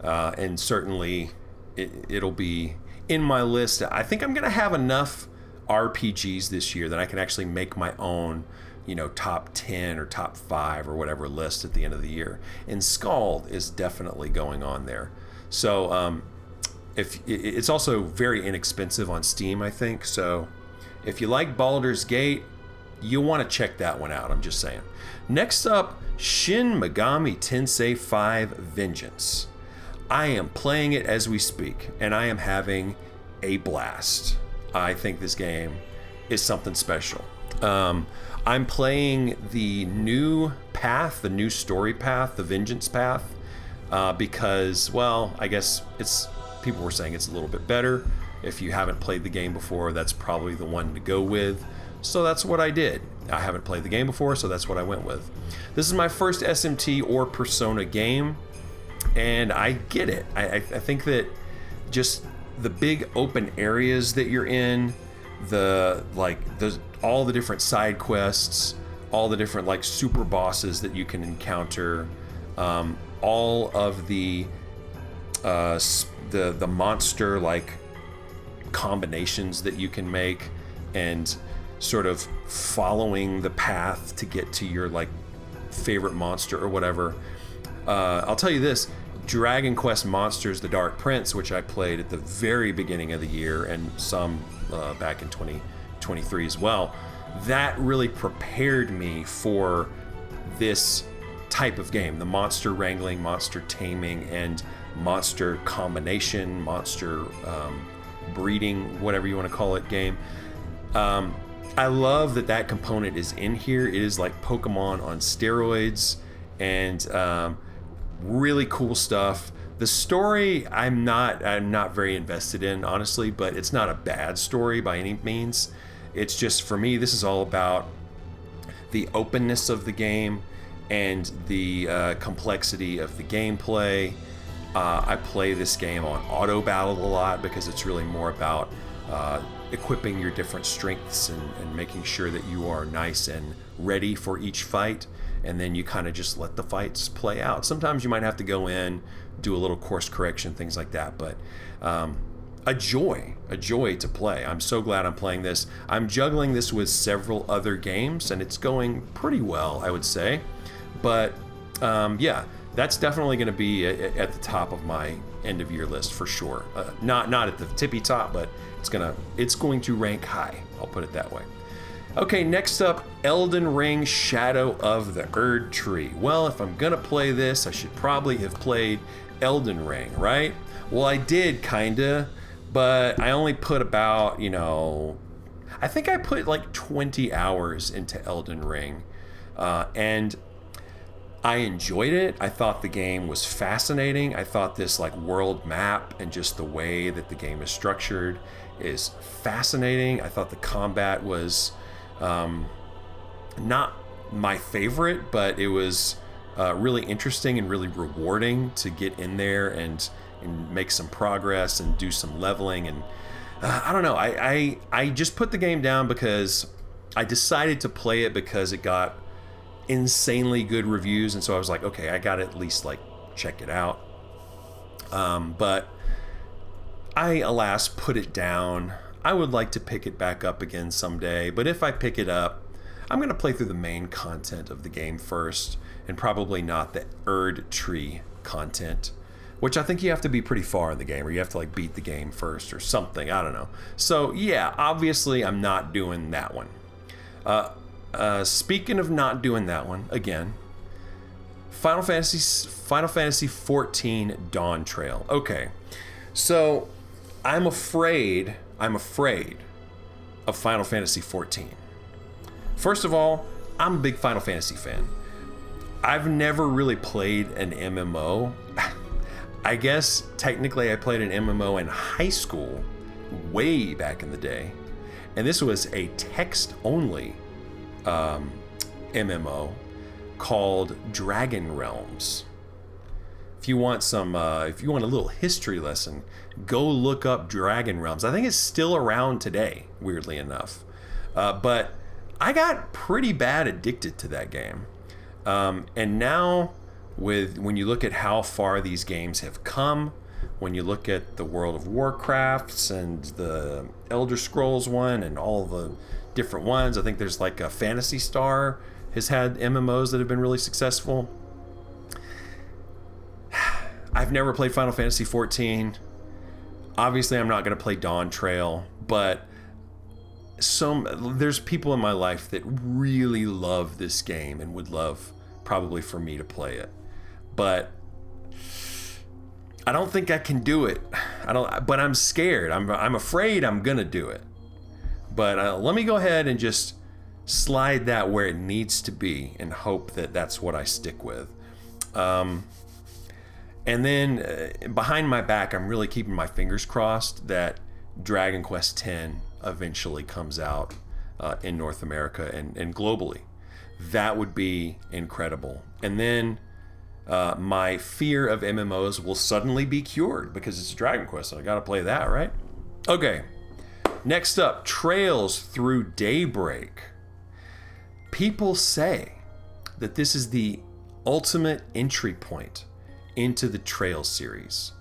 S1: and certainly it'll be in my list. I think I'm going to have enough RPGs this year that I can actually make my own, top 10 or top 5 or whatever list at the end of the year. And Skald is definitely going on there. So if it's also very inexpensive on Steam, I think. So if you like Baldur's Gate, you'll want to check that one out. I'm just saying. Next up, Shin Megami Tensei 5 Vengeance. I am playing it as we speak, and I am having a blast. I think this game is something special. I'm playing the new path, the new story path, the Vengeance path, because, well, I guess people were saying it's a little bit better. If you haven't played the game before, that's probably the one to go with. So that's what I did. I haven't played the game before, so that's what I went with. This is my first SMT or Persona game, and I get it. I think that just the big open areas that you're in, all the different side quests, all the different super bosses that you can encounter, all of the the monster like combinations that you can make, and sort of following the path to get to your like favorite monster or whatever. I'll tell you this, Dragon Quest Monsters: The Dark Prince, which I played at the very beginning of the year and some back in 2023 as well, that really prepared me for this type of game, the monster wrangling, monster taming, and monster combination, monster breeding, whatever you want to call it, game. I love that component is in here. It is like Pokemon on steroids, and really cool stuff. The story I'm not very invested in, honestly, but it's not a bad story by any means. It's just, for me, this is all about the openness of the game and the complexity of the gameplay. I play this game on auto battle a lot because it's really more about equipping your different strengths and making sure that you are nice and ready for each fight, and then you kind of just let the fights play out. Sometimes you might have to go in, do a little course correction, things like that, but a joy to play. I'm so glad I'm playing this. I'm juggling this with several other games, and it's going pretty well, I would say. But yeah, that's definitely going to be at the top of my end of year list for sure. Not at the tippy top, but it's going to rank high. I'll put it that way. Okay, next up, Elden Ring: Shadow of the Erd Tree. Well, if I'm gonna play this, I should probably have played Elden Ring, right? Well, I did kinda, but I only put about, I think I put like 20 hours into Elden Ring, and I enjoyed it. I thought the game was fascinating. I thought this like world map and just the way that the game is structured is fascinating. I thought the combat was not my favorite, but it was really interesting and really rewarding to get in there and make some progress and do some leveling. And I don't know, I just put the game down because I decided to play it because it got insanely good reviews, and so I was like, okay, I gotta at least like check it out. But I, alas, put it down. I would like to pick it back up again someday, but if I pick it up, I'm gonna play through the main content of the game first, and probably not the Erd Tree content, which I think you have to be pretty far in the game, or you have to like beat the game first or something, I don't know. So yeah, obviously I'm not doing that one. Speaking of not doing that one, again, Final Fantasy XIV Dawn Trail. Okay, so I'm afraid of Final Fantasy XIV. First of all, I'm a big Final Fantasy fan. I've never really played an MMO. I guess technically I played an MMO in high school, way back in the day, and this was a text-only MMO called Dragon Realms. If you want a little history lesson, go look up Dragon Realms. I think it's still around today, weirdly enough. But I got pretty bad addicted to that game. And now, when you look at how far these games have come, when you look at the World of Warcrafts and the Elder Scrolls one and all the different ones, I think there's like a Phantasy Star has had MMOs that have been really successful. I've never played Final Fantasy XIV. Obviously, I'm not going to play Dawn Trail, but there's people in my life that really love this game and would love probably for me to play it. But I don't think I can do it. But I'm scared. I'm afraid I'm going to do it. But let me go ahead and just slide that where it needs to be and hope that that's what I stick with. And then behind my back, I'm really keeping my fingers crossed that Dragon Quest X eventually comes out in North America and globally. That would be incredible. And then my fear of MMOs will suddenly be cured because it's Dragon Quest, and I gotta play that, right? Okay. Next up, Trails Through Daybreak. People say that this is the ultimate entry point into the Trails series.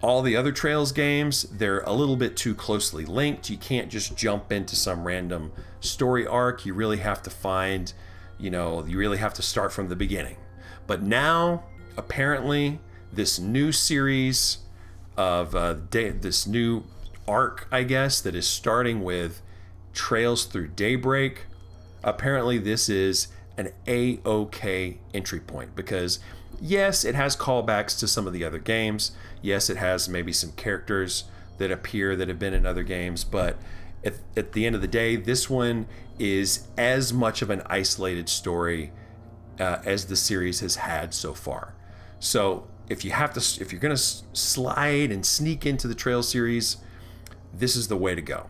S1: All the other Trails games, they're a little bit too closely linked. You can't just jump into some random story arc. You really have to find, you really have to start from the beginning. But now, apparently, this new series of this new arc, I guess, that is starting with Trails through Daybreak, apparently this is an A-OK entry point, because yes, it has callbacks to some of the other games. Yes, it has maybe some characters that appear that have been in other games, but at the end of the day, this one is as much of an isolated story as the series has had so far. So if you're gonna slide and sneak into the Trail series, this is the way to go.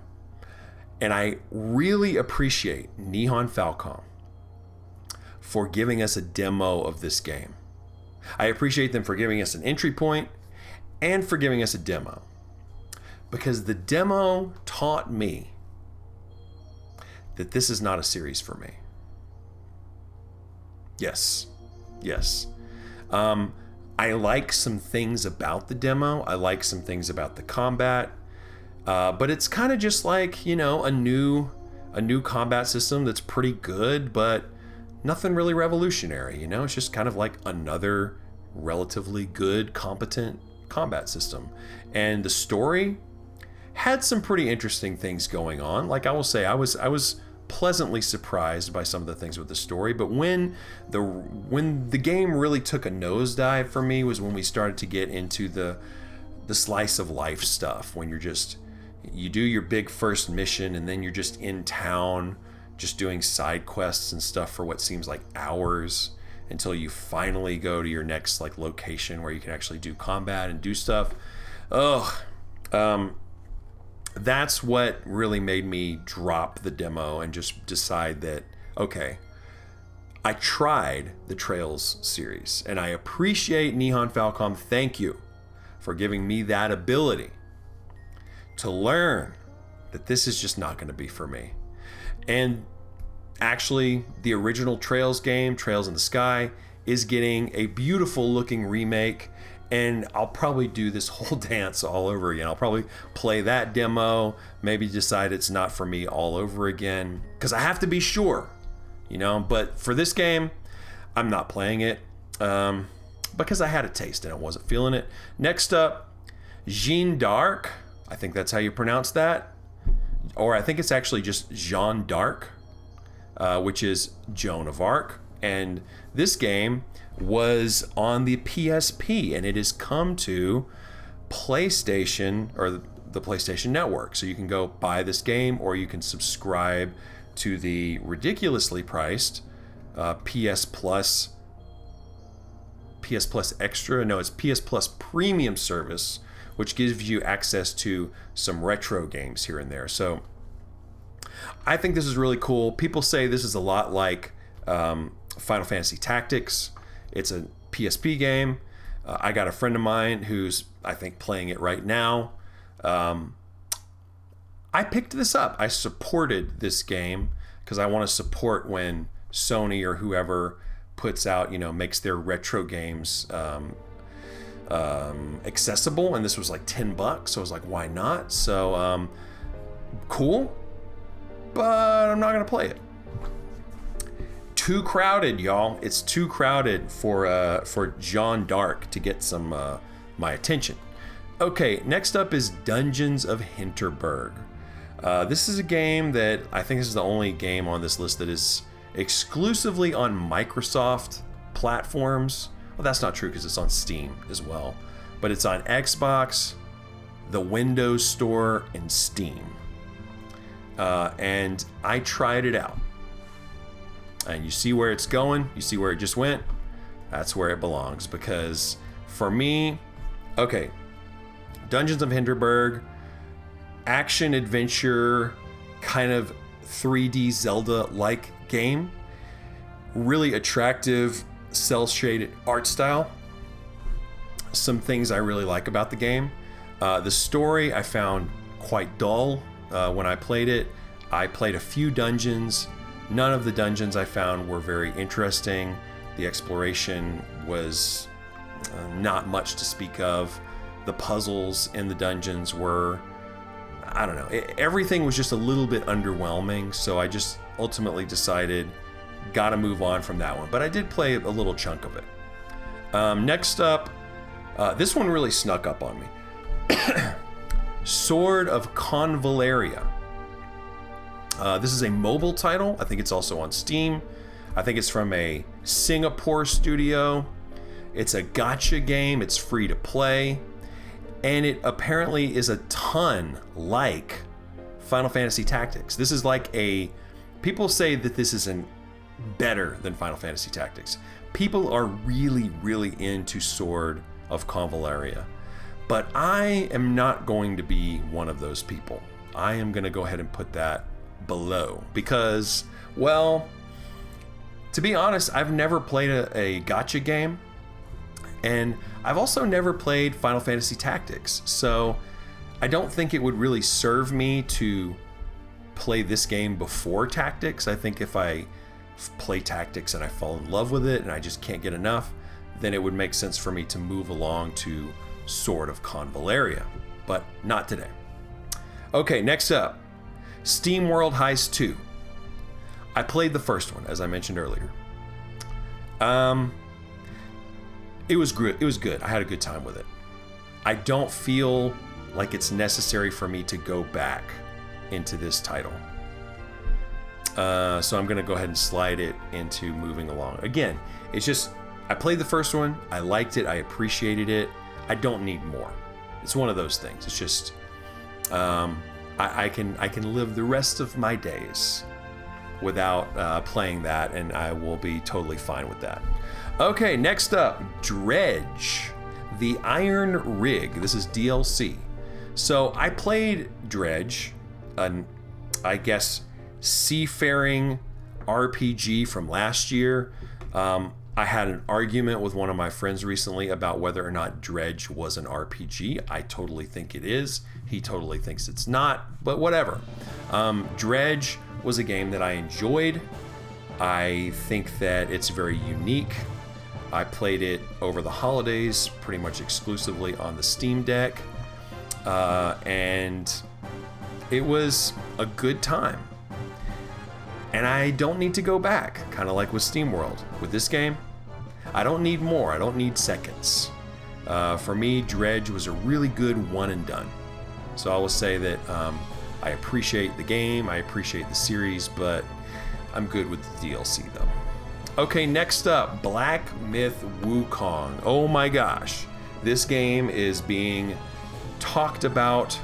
S1: And I really appreciate Nihon Falcom for giving us a demo of this game. I appreciate them for giving us an entry point and for giving us a demo, because the demo taught me that this is not a series for me. Yes. I like some things about the demo. I like some things about the combat. But it's kind of just like, a new combat system that's pretty good, but nothing really revolutionary. It's just kind of like another relatively good, competent combat system. And the story had some pretty interesting things going on. Like, I will say, I was pleasantly surprised by some of the things with the story. But when the game really took a nosedive for me was when we started to get into the slice of life stuff, when you do your big first mission and then you're just in town just doing side quests and stuff for what seems like hours until you finally go to your next location where you can actually do combat and do stuff. That's what really made me drop the demo and just decide that, okay, I tried the Trails series, and I appreciate Nihon Falcom. Thank you for giving me that ability to learn that this is just not going to be for me. And actually, the original Trails game, Trails in the Sky, is getting a beautiful looking remake, and I'll probably do this whole dance all over again. I'll probably play that demo, maybe decide it's not for me all over again, because I have to be sure, but for this game, I'm not playing it, because I had a taste and I wasn't feeling it. Next up, Jeanne d'Arc. I think that's how you pronounce that. Or I think it's actually just Jeanne d'Arc, which is Joan of Arc. And this game was on the PSP, and it has come to PlayStation, or the PlayStation Network. So you can go buy this game, or you can subscribe to the ridiculously priced PS Plus Extra. No, it's PS Plus Premium service, which gives you access to some retro games here and there. So I think this is really cool. People say this is a lot like Final Fantasy Tactics. It's a PSP game. I got a friend of mine who's, I think, playing it right now. I picked this up. I supported this game because I want to support when Sony or whoever puts out, makes their retro games accessible, and this was like $10, so I was like, why not? So cool, but I'm not gonna play it. Too crowded, y'all. It's too crowded for Jeanne d'Arc to get some my attention. Okay, next up is Dungeons of Henderberg. This is a game that I think this is the only game on this list that is exclusively on Microsoft platforms. Well, that's not true because it's on Steam as well. But it's on Xbox, the Windows Store, and Steam. And I tried it out. And you see where it's going? You see where it just went? That's where it belongs. Because for me, okay, Dungeons of Henderberg, action adventure, kind of 3D Zelda-like game. Really attractive, cel-shaded art style. Some things I really like about the game. The story I found quite dull when I played it. I played a few dungeons. None of the dungeons I found were very interesting. The exploration was not much to speak of. the puzzles in the dungeons were, I don't know, everything was just a little bit underwhelming, so I just ultimately decided, gotta move on from that one. But I did play a little chunk of it. Next up, this one really snuck up on me. Sword of Convaleria. This is a mobile title. I think it's also on Steam. I think it's from a Singapore studio. It's a gacha game. It's free to play. And it apparently is a ton like Final Fantasy Tactics. This is like people say that this isn't better than Final Fantasy Tactics. People are really, really into Sword of Convaleria. But I am not going to be one of those people. I am going to go ahead and put that below because, well, to be honest, I've never played a gacha game, and I've also never played Final Fantasy Tactics, so I don't think it would really serve me to play this game before Tactics. I think if I play Tactics and I fall in love with it and I just can't get enough, then it would make sense for me to move along to Sword of Convaleria, but not today. Okay, next up, Steam World Heist 2. I played the first one, as I mentioned earlier. It was good. I had a good time with it. I don't feel like it's necessary for me to go back into this title. So I'm going to go ahead and slide it into moving along. Again, it's just, I played the first one. I liked it. I appreciated it. I don't need more. It's one of those things. It's just, I can live the rest of my days without playing that, and I will be totally fine with that. Okay, next up, Dredge, the Iron Rig. This is DLC. So I played Dredge, I guess, seafaring RPG from last year. I had an argument with one of my friends recently about whether or not Dredge was an RPG. I totally think it is. He totally thinks it's not, but whatever. Dredge was a game that I enjoyed. I think that it's very unique. I played it over the holidays, pretty much exclusively on the Steam Deck, and it was a good time. And I don't need to go back, kind of like with SteamWorld. With this game, I don't need more. I don't need seconds. For me, Dredge was a really good one and done. So I will say that I appreciate the game, I appreciate the series, but I'm good with the DLC though. Okay, next up, Black Myth Wukong. Oh my gosh, this game is being talked about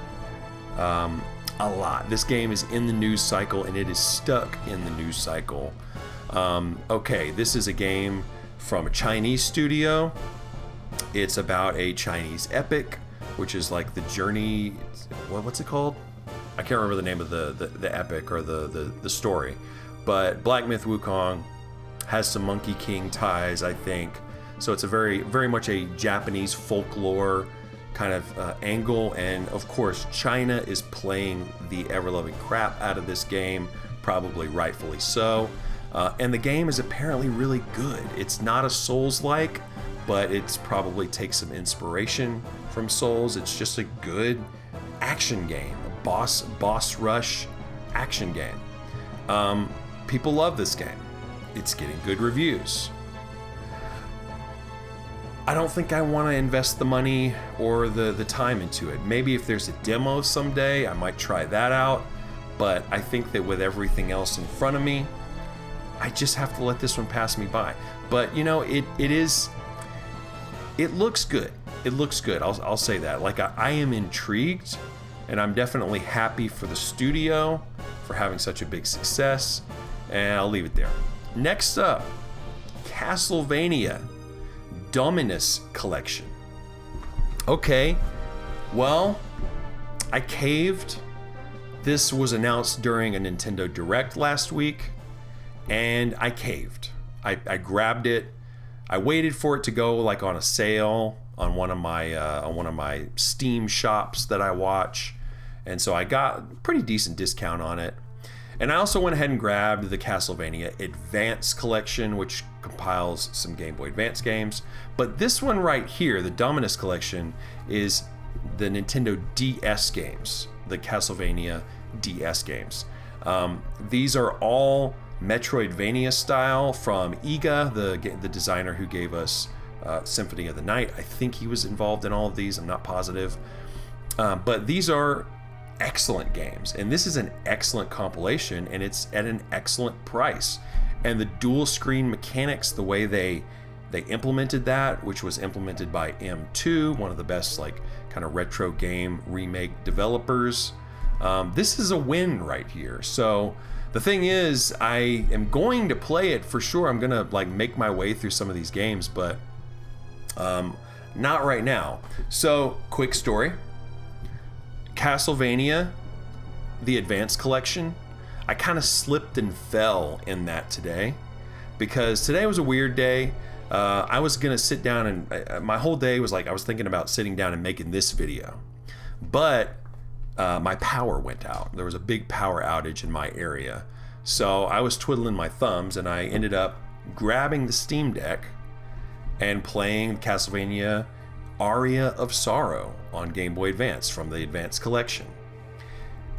S1: a lot. This game is in the news cycle, and it is stuck in the news cycle. Okay, this is a game from a Chinese studio. It's about a Chinese epic, which is like the journey. What's it called? I can't remember the name of the epic or the story. But Black Myth Wukong has some Monkey King ties, I think. So it's a very much a Japanese folklore kind of angle, and of course China is playing the ever-loving crap out of this game, probably rightfully so, and the game is apparently really good. It's not a Souls-like, but it's probably takes some inspiration from Souls. It's just a good action game, a boss rush action game. People love this game. It's getting good reviews. I don't think I want to invest the money or the time into it. Maybe if there's a demo someday, I might try that out. But I think that with everything else in front of me, I just have to let this one pass me by. But you know, it looks good. It looks good. I'll say that. Like I am intrigued, and I'm definitely happy for the studio for having such a big success. And I'll leave it there. Next up, Castlevania Dominus Collection. Okay, well, I caved. This was announced during a Nintendo Direct last week, and I caved. I grabbed it. I waited for it to go like on a sale on one of my Steam shops that I watch, and so I got a pretty decent discount on it. And I also went ahead and grabbed the Castlevania Advance Collection, which compiles some Game Boy Advance games. But this one right here, the Dominus Collection, is the Nintendo DS games, the Castlevania DS games. These are all Metroidvania style from Iga, the designer who gave us Symphony of the Night. I think he was involved in all of these, I'm not positive. But these are excellent games, and this is an excellent compilation, and it's at an excellent price. And the dual screen mechanics, the way they implemented that, which was implemented by M2, one of the best like kind of retro game remake developers, this is a win right here. So the thing is, I am going to play it for sure. I'm gonna like make my way through some of these games, but not right now. So quick story. Castlevania, the Advance Collection, I kind of slipped and fell in that today because today was a weird day. I was gonna sit down and my whole day was like I was thinking about sitting down and making this video, but my power went out. There was a big power outage in my area, so I was twiddling my thumbs and I ended up grabbing the Steam Deck and playing Castlevania Aria of Sorrow on Game Boy Advance from the Advance Collection.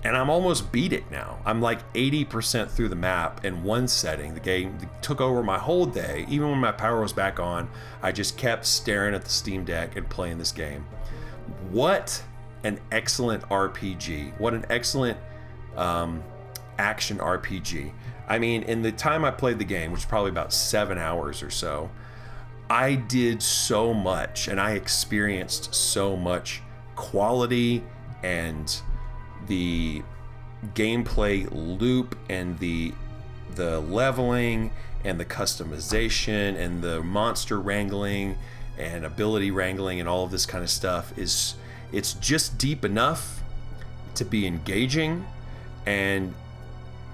S1: And I'm almost beat it now. I'm like 80% through the map in one setting. The game took over my whole day. Even when my power was back on, I just kept staring at the Steam Deck and playing this game. What an excellent RPG. What an excellent action RPG. I mean, in the time I played the game, which is probably about 7 hours or so, I did so much and I experienced so much quality and the gameplay loop and the leveling and the customization and the monster wrangling and ability wrangling and all of this kind of stuff it's just deep enough to be engaging, and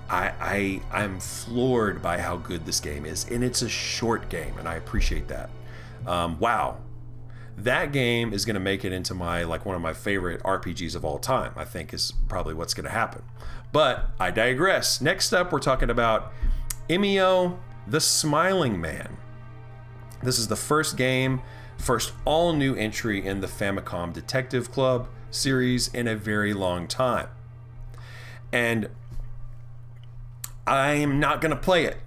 S1: I'm floored by how good this game is, and it's a short game, and I appreciate that. Wow, that game is going to make it into my one of my favorite RPGs of all time. I think is probably what's going to happen. But I digress. Next up, we're talking about Emio the Smiling Man. This is the first all new entry in the Famicom Detective Club series in a very long time, and I am not going to play it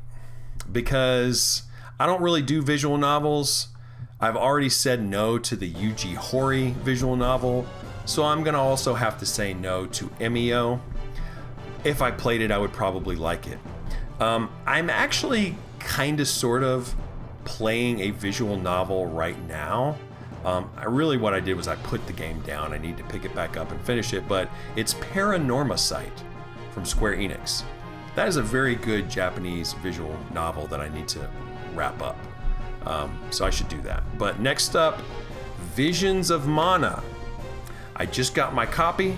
S1: because I don't really do visual novels. I've already said no to the Yuji Horii visual novel, so I'm going to also have to say no to Emio. If I played it, I would probably like it. I'm actually kind of sort of playing a visual novel right now. What I did was I put the game down. I need to pick it back up and finish it, but it's Paranormasight from Square Enix. That is a very good Japanese visual novel that I need to wrap up. So I should do that. But next up, Visions of Mana. I just got my copy.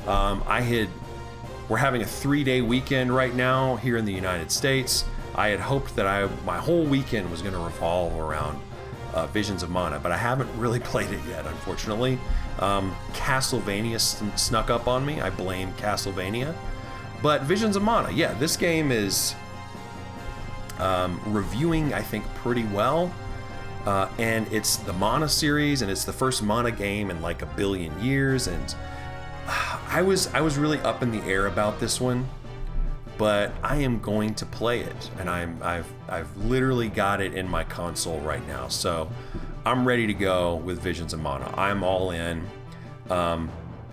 S1: We're having a 3-day weekend right now here in the United States. I had hoped that my whole weekend was going to revolve around Visions of Mana, but I haven't really played it yet, unfortunately. Castlevania snuck up on me. I blame Castlevania. But Visions of Mana, yeah, this game is reviewing, I think, pretty well. And it's the Mana series, and it's the first Mana game in like a billion years. And I was really up in the air about this one, but I am going to play it, and I've literally got it in my console right now. So I'm ready to go with Visions of Mana. I'm all in.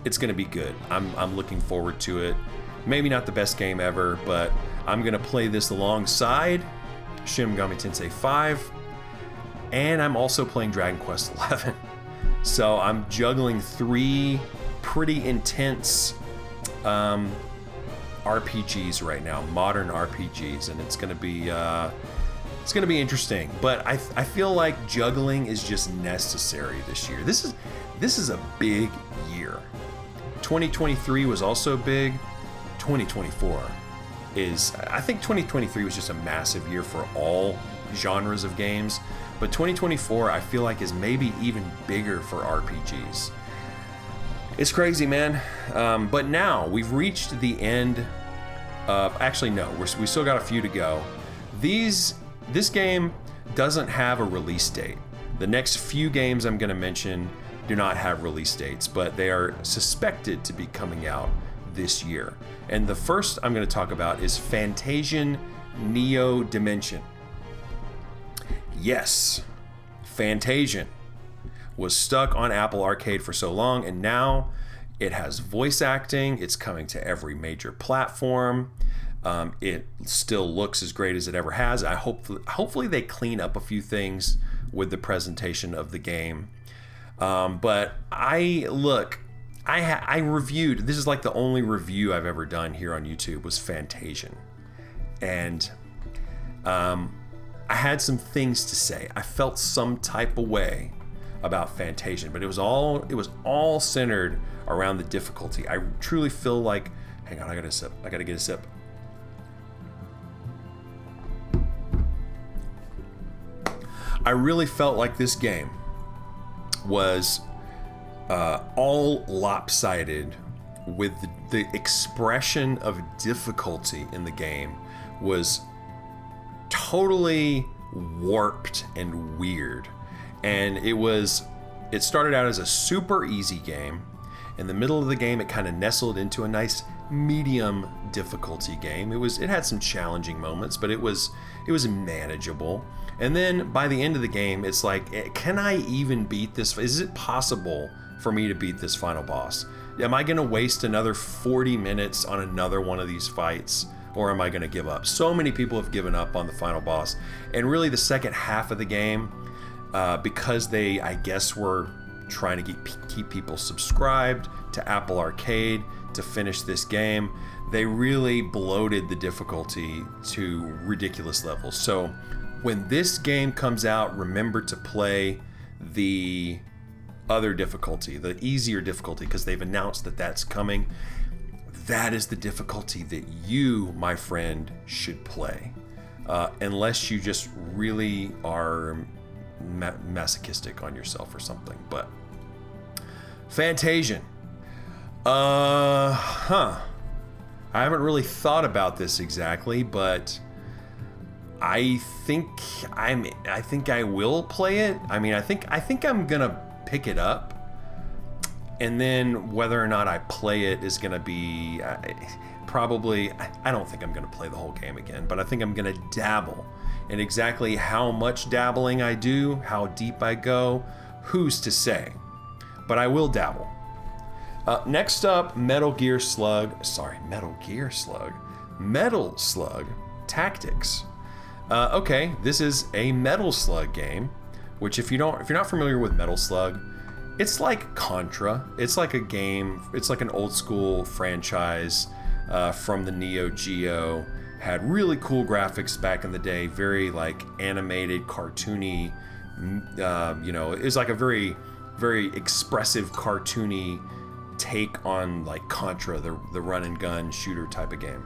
S1: It's gonna be good. I'm looking forward to it. Maybe not the best game ever, but I'm gonna play this alongside Shin Megami Tensei 5, and I'm also playing Dragon Quest XI. So I'm juggling 3 pretty intense RPGs right now, modern RPGs, and it's gonna be interesting. But I feel like juggling is just necessary this year. This is a big year. 2023 was also big. 2024 I think 2023 was just a massive year for all genres of games, but 2024 I feel like is maybe even bigger for RPGs. It's crazy, man. But now we've reached the end Actually, no, we still got a few to go. This game doesn't have a release date. The next few games I'm going to mention do not have release dates, but they are suspected to be coming out this year. And the first I'm going to talk about is Fantasian Neo Dimension. Yes, Fantasian was stuck on Apple Arcade for so long, and now it has voice acting. It's coming to every major platform. It still looks as great as it ever has. Hopefully they clean up a few things with the presentation of the game. But I reviewed, this is like the only review I've ever done here on YouTube, was Fantasian. And I had some things to say. I felt some type of way about Fantasian, but it was all centered around the difficulty. I truly feel like, hang on, I gotta get a sip. I really felt like this game was all lopsided, with the expression of difficulty in the game was totally warped and weird. And it started out as a super easy game. In the middle of the game, it kind of nestled into a nice medium difficulty game. It had some challenging moments, but it was manageable. And then by the end of the game, it's like, can I even beat this? Is it possible for me to beat this final boss? Am I going to waste another 40 minutes on another one of these fights, or am I going to give up? So many people have given up on the final boss. And really the second half of the game, because they, I guess, were trying to keep people subscribed to Apple Arcade to finish this game, they really bloated the difficulty to ridiculous levels. So when this game comes out, remember to play the other difficulty, the easier difficulty, because they've announced that that's coming. That is the difficulty that you, my friend, should play. Unless you just really are masochistic on yourself or something. But Fantasian. I haven't really thought about this exactly, but I think I will play it. I mean, I think I'm gonna pick it up, and then whether or not I play it is gonna be probably. I don't think I'm gonna play the whole game again, but I think I'm gonna dabble. And exactly how much dabbling I do, how deep I go, who's to say? But I will dabble. Next up, Metal Slug Tactics. Okay, this is a Metal Slug game, which if you're not familiar with Metal Slug, it's like Contra. It's like a game. It's like an old school franchise from the Neo Geo. Had really cool graphics back in the day. Very like animated, cartoony. It was like a very, very expressive, cartoony take on like Contra, the run and gun shooter type of game.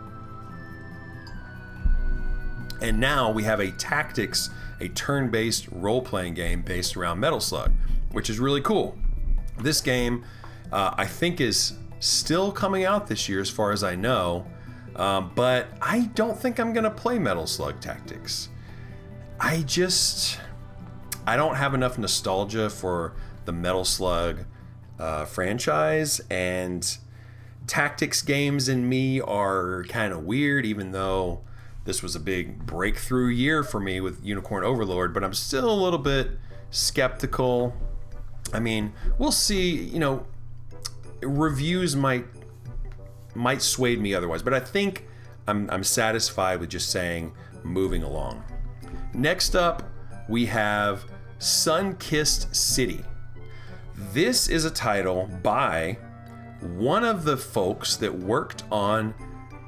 S1: And now we have a tactics, a turn-based role-playing game based around Metal Slug, which is really cool. This game, I think, is still coming out this year as far as I know, but I don't think I'm going to play Metal Slug Tactics. I don't have enough nostalgia for the Metal Slug franchise, and tactics games in me are kind of weird, even though this was a big breakthrough year for me with Unicorn Overlord, but I'm still a little bit skeptical. I mean, we'll see, reviews might sway me otherwise, but I think I'm satisfied with just saying moving along. Next up, we have Sun-Kissed City. This is a title by one of the folks that worked on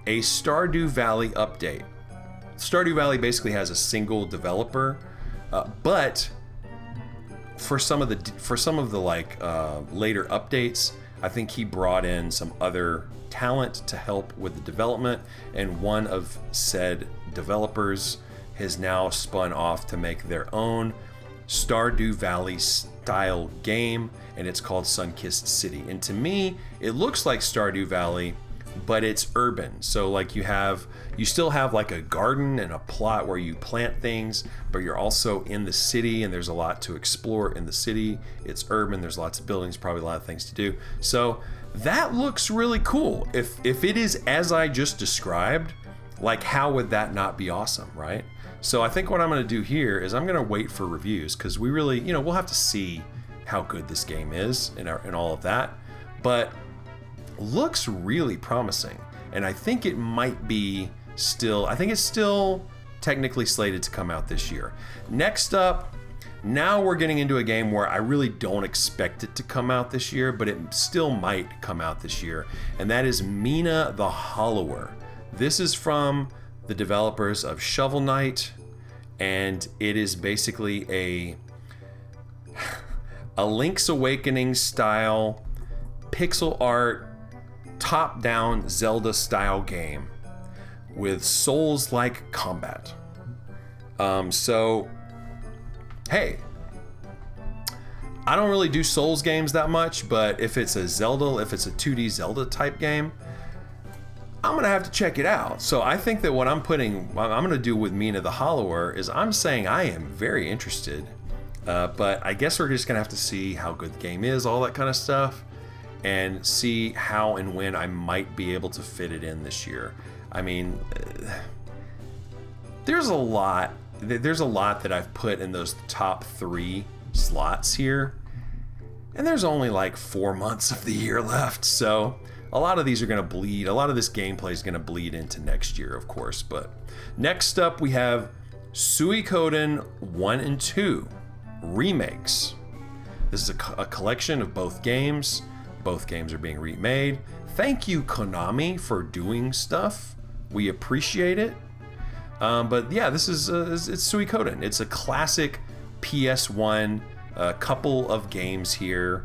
S1: a Stardew Valley update. Stardew Valley basically has a single developer, but for some of the later updates, I think he brought in some other talent to help with the development, and one of said developers has now spun off to make their own Stardew Valley style game, and it's called Sun-Kissed City. And to me, it looks like Stardew Valley but it's urban. So like you still have like a garden and a plot where you plant things, but you're also in the city and there's a lot to explore in the city. It's urban, there's lots of buildings, probably a lot of things to do. So that looks really cool. If it is as I just described, like how would that not be awesome, right? So I think what I'm gonna do here is I'm gonna wait for reviews, because we really, we'll have to see how good this game is and all of that. But looks really promising, and I think it might be it's still technically slated to come out this year. Next up, now we're getting into a game where I really don't expect it to come out this year, but it still might come out this year, and that is Mina the Hollower. This is from the developers of Shovel Knight, and it is basically a Link's Awakening style pixel art top-down Zelda style game with Souls-like combat. So hey, I don't really do Souls games that much, but if it's a 2D Zelda type game, I'm gonna have to check it out. So I think that what I'm gonna do with Mina the Hollower is I'm saying I am very interested, but I guess we're just gonna have to see how good the game is, all that kind of stuff, and see how and when I might be able to fit it in this year. I mean, there's a lot that I've put in those top 3 slots here, and there's only like 4 months of the year left, so a lot of these are going to bleed. A lot of this gameplay is going to bleed into next year, of course. But next up, we have Suikoden 1 and 2 remakes. This is a collection of both games. Both games are being remade. Thank you, Konami, for doing stuff. We appreciate it. But yeah, this is it's Suikoden. It's a classic PS1. A couple of games here.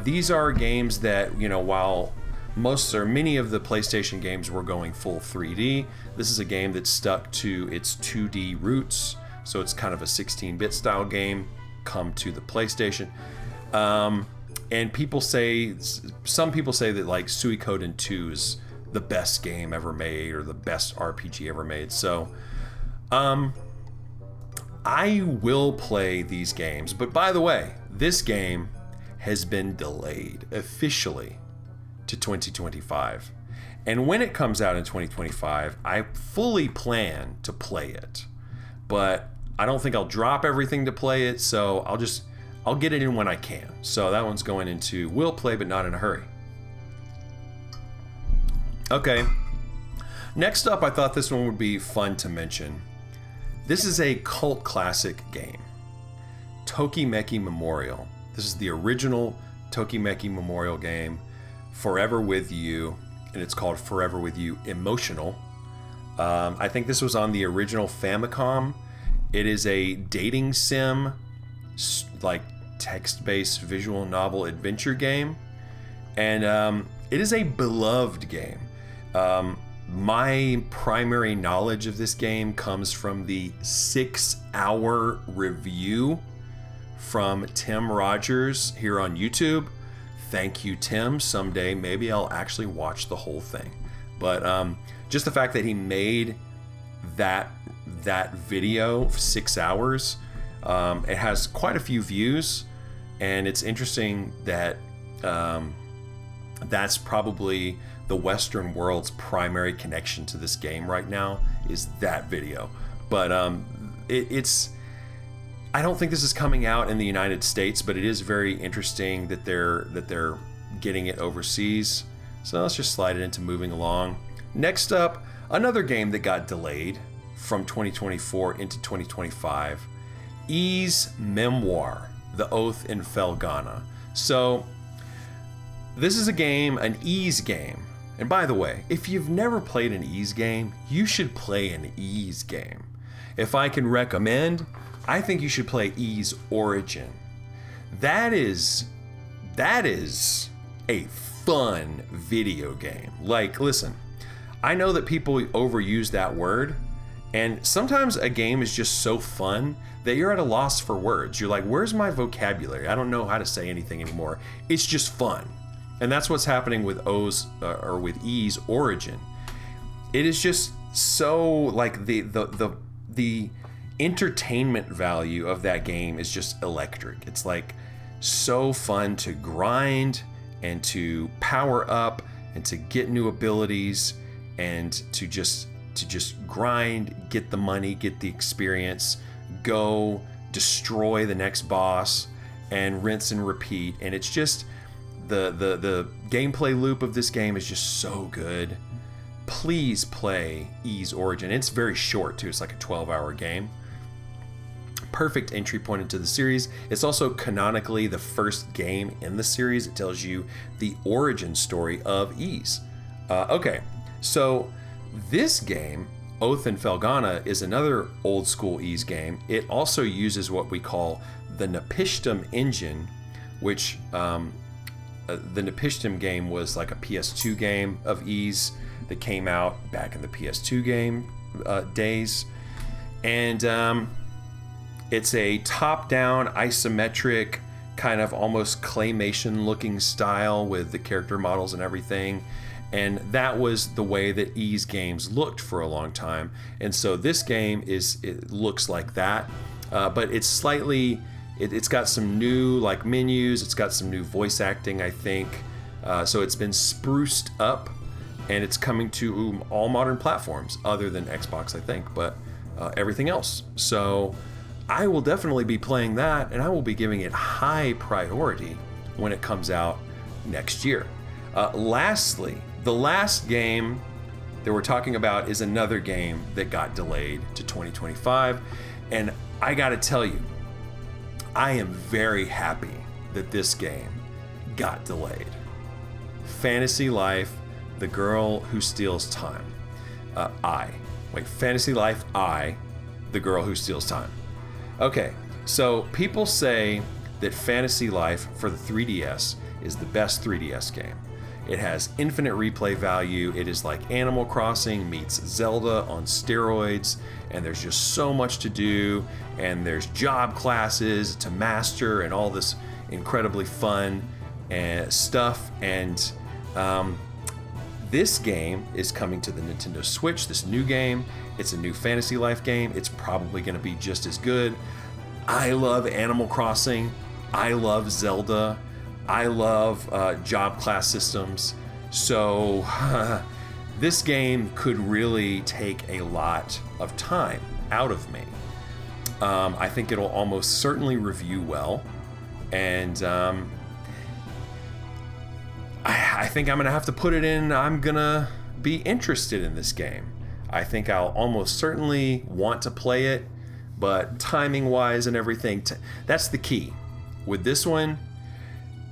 S1: These are games that, while many of the PlayStation games were going full 3D, this is a game that stuck to its 2D roots. So it's kind of a 16-bit style game come to the PlayStation. And some people say that like Suikoden 2 is the best game ever made or the best RPG ever made. So I will play these games. But by the way, this game has been delayed officially to 2025. And when it comes out in 2025, I fully plan to play it. But I don't think I'll drop everything to play it, so I'll get it in when I can. So that one's going into will play, but not in a hurry. Okay. Next up, I thought this one would be fun to mention. This is a cult classic game, Tokimeki Memorial. This is the original Tokimeki Memorial game, Forever With You, and it's called Forever With You Emotional. I think this was on the original Famicom. It is a dating sim, like text-based visual novel adventure game, and it is a beloved game. My primary knowledge of this game comes from the 6-hour review from Tim Rogers here on YouTube. Thank you, Tim. Someday maybe I'll actually watch the whole thing. But just the fact that he made that video for 6 hours, it has quite a few views, and it's interesting that that's probably the Western world's primary connection to this game right now is that video. But I don't think this is coming out in the United States, but it is very interesting that they're getting it overseas. So let's just slide it into moving along. Next up, another game that got delayed from 2024 into 2025, Ys Memoir, The Oath in Felghana. So this is an Ys game. And by the way, if you've never played an Ys game, you should play an Ys game. If I can recommend, I think you should play Ys Origin. That is a fun video game. Like, listen, I know that people overuse that word, and sometimes a game is just so fun that you're at a loss for words. You're like, where's my vocabulary? I don't know how to say anything anymore. It's just fun. And that's what's happening with E's origin. It is just so like the entertainment value of that game is just electric. It's like so fun to grind and to power up and to get new abilities and to just grind, get the money, get the experience, go destroy the next boss and rinse and repeat. And it's just the gameplay loop of this game is just so good. Please play E's Origin. It's very short too. It's like a 12-hour game. Perfect entry point into the series. It's also canonically the first game in the series. It tells you the origin story of Ys. Okay, so this game, Oath and Felghana, is another old school Ys game. It also uses what we call the Napishtim engine, which the Napishtim game was like a PS2 game of Ys that came out back in the PS2 game days. And it's a top-down, isometric, kind of almost claymation-looking style with the character models and everything. And that was the way that Ys games looked for a long time. And so this game it looks like that, but it's slightly, it's got some new like menus. It's got some new voice acting, I think. So it's been spruced up, and it's coming to all modern platforms other than Xbox, I think, but everything else. So I will definitely be playing that, and I will be giving it high priority when it comes out next year. Lastly, the last game that we're talking about is another game that got delayed to 2025, and I gotta tell you, I am very happy that this game got delayed. Fantasy Life, The Girl Who Steals Time. Fantasy Life I, The Girl Who Steals Time. Okay, so people say that Fantasy Life for the 3DS is the best 3DS game. It has infinite replay value. It is like Animal Crossing meets Zelda on steroids, and there's just so much to do, and there's job classes to master and all this incredibly fun stuff. And this game is coming to the Nintendo Switch, this new game. It's a new Fantasy Life game. It's probably going to be just as good. I love Animal Crossing. I love Zelda. I love job class systems. So this game could really take a lot of time out of me. I think it'll almost certainly review well. And I think I'm going to have to put it in. I'm going to be interested in this game. I think I'll almost certainly want to play it, but timing-wise and everything, that's the key. With this one,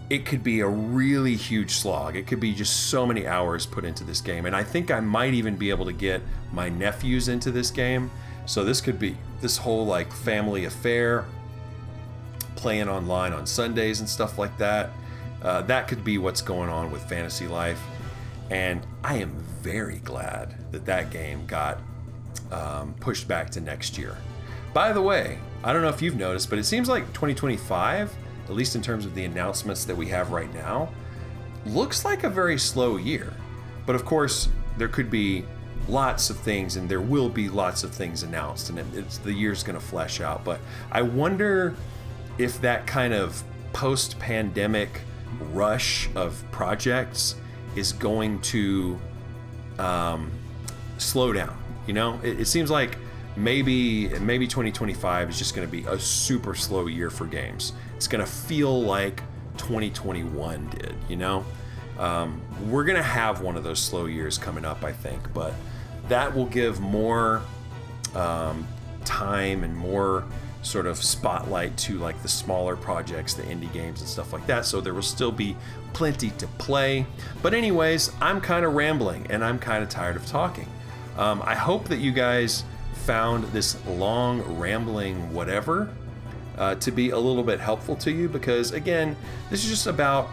S1: it could be a really huge slog. It could be just so many hours put into this game, and I think I might even be able to get my nephews into this game. So this could be this whole like family affair, playing online on Sundays and stuff like that. That could be what's going on with Fantasy Life. And I am very glad that that game got pushed back to next year. By the way, I don't know if you've noticed, but it seems like 2025, at least in terms of the announcements that we have right now, looks like a very slow year. But of course, there could be lots of things, and there will be lots of things announced, and the year's going to flesh out. But I wonder if that kind of post-pandemic rush of projects is going to slow down. You know, it seems like maybe 2025 is just going to be a super slow year for games. It's going to feel like 2021 did, you know? We're going to have one of those slow years coming up, I think, but that will give more time and more sort of spotlight to like the smaller projects, the indie games and stuff like that. So there will still be plenty to play. But anyways, I'm kind of rambling and I'm kind of tired of talking. I hope that you guys found this long rambling whatever to be a little bit helpful to you, because again, this is just about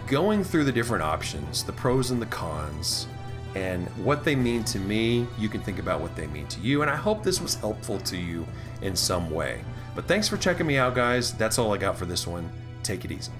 S1: going through the different options, the pros and the cons, and what they mean to me. You can think about what they mean to you, and I hope this was helpful to you in some way. But thanks for checking me out, guys. That's all I got for this one. Take it easy.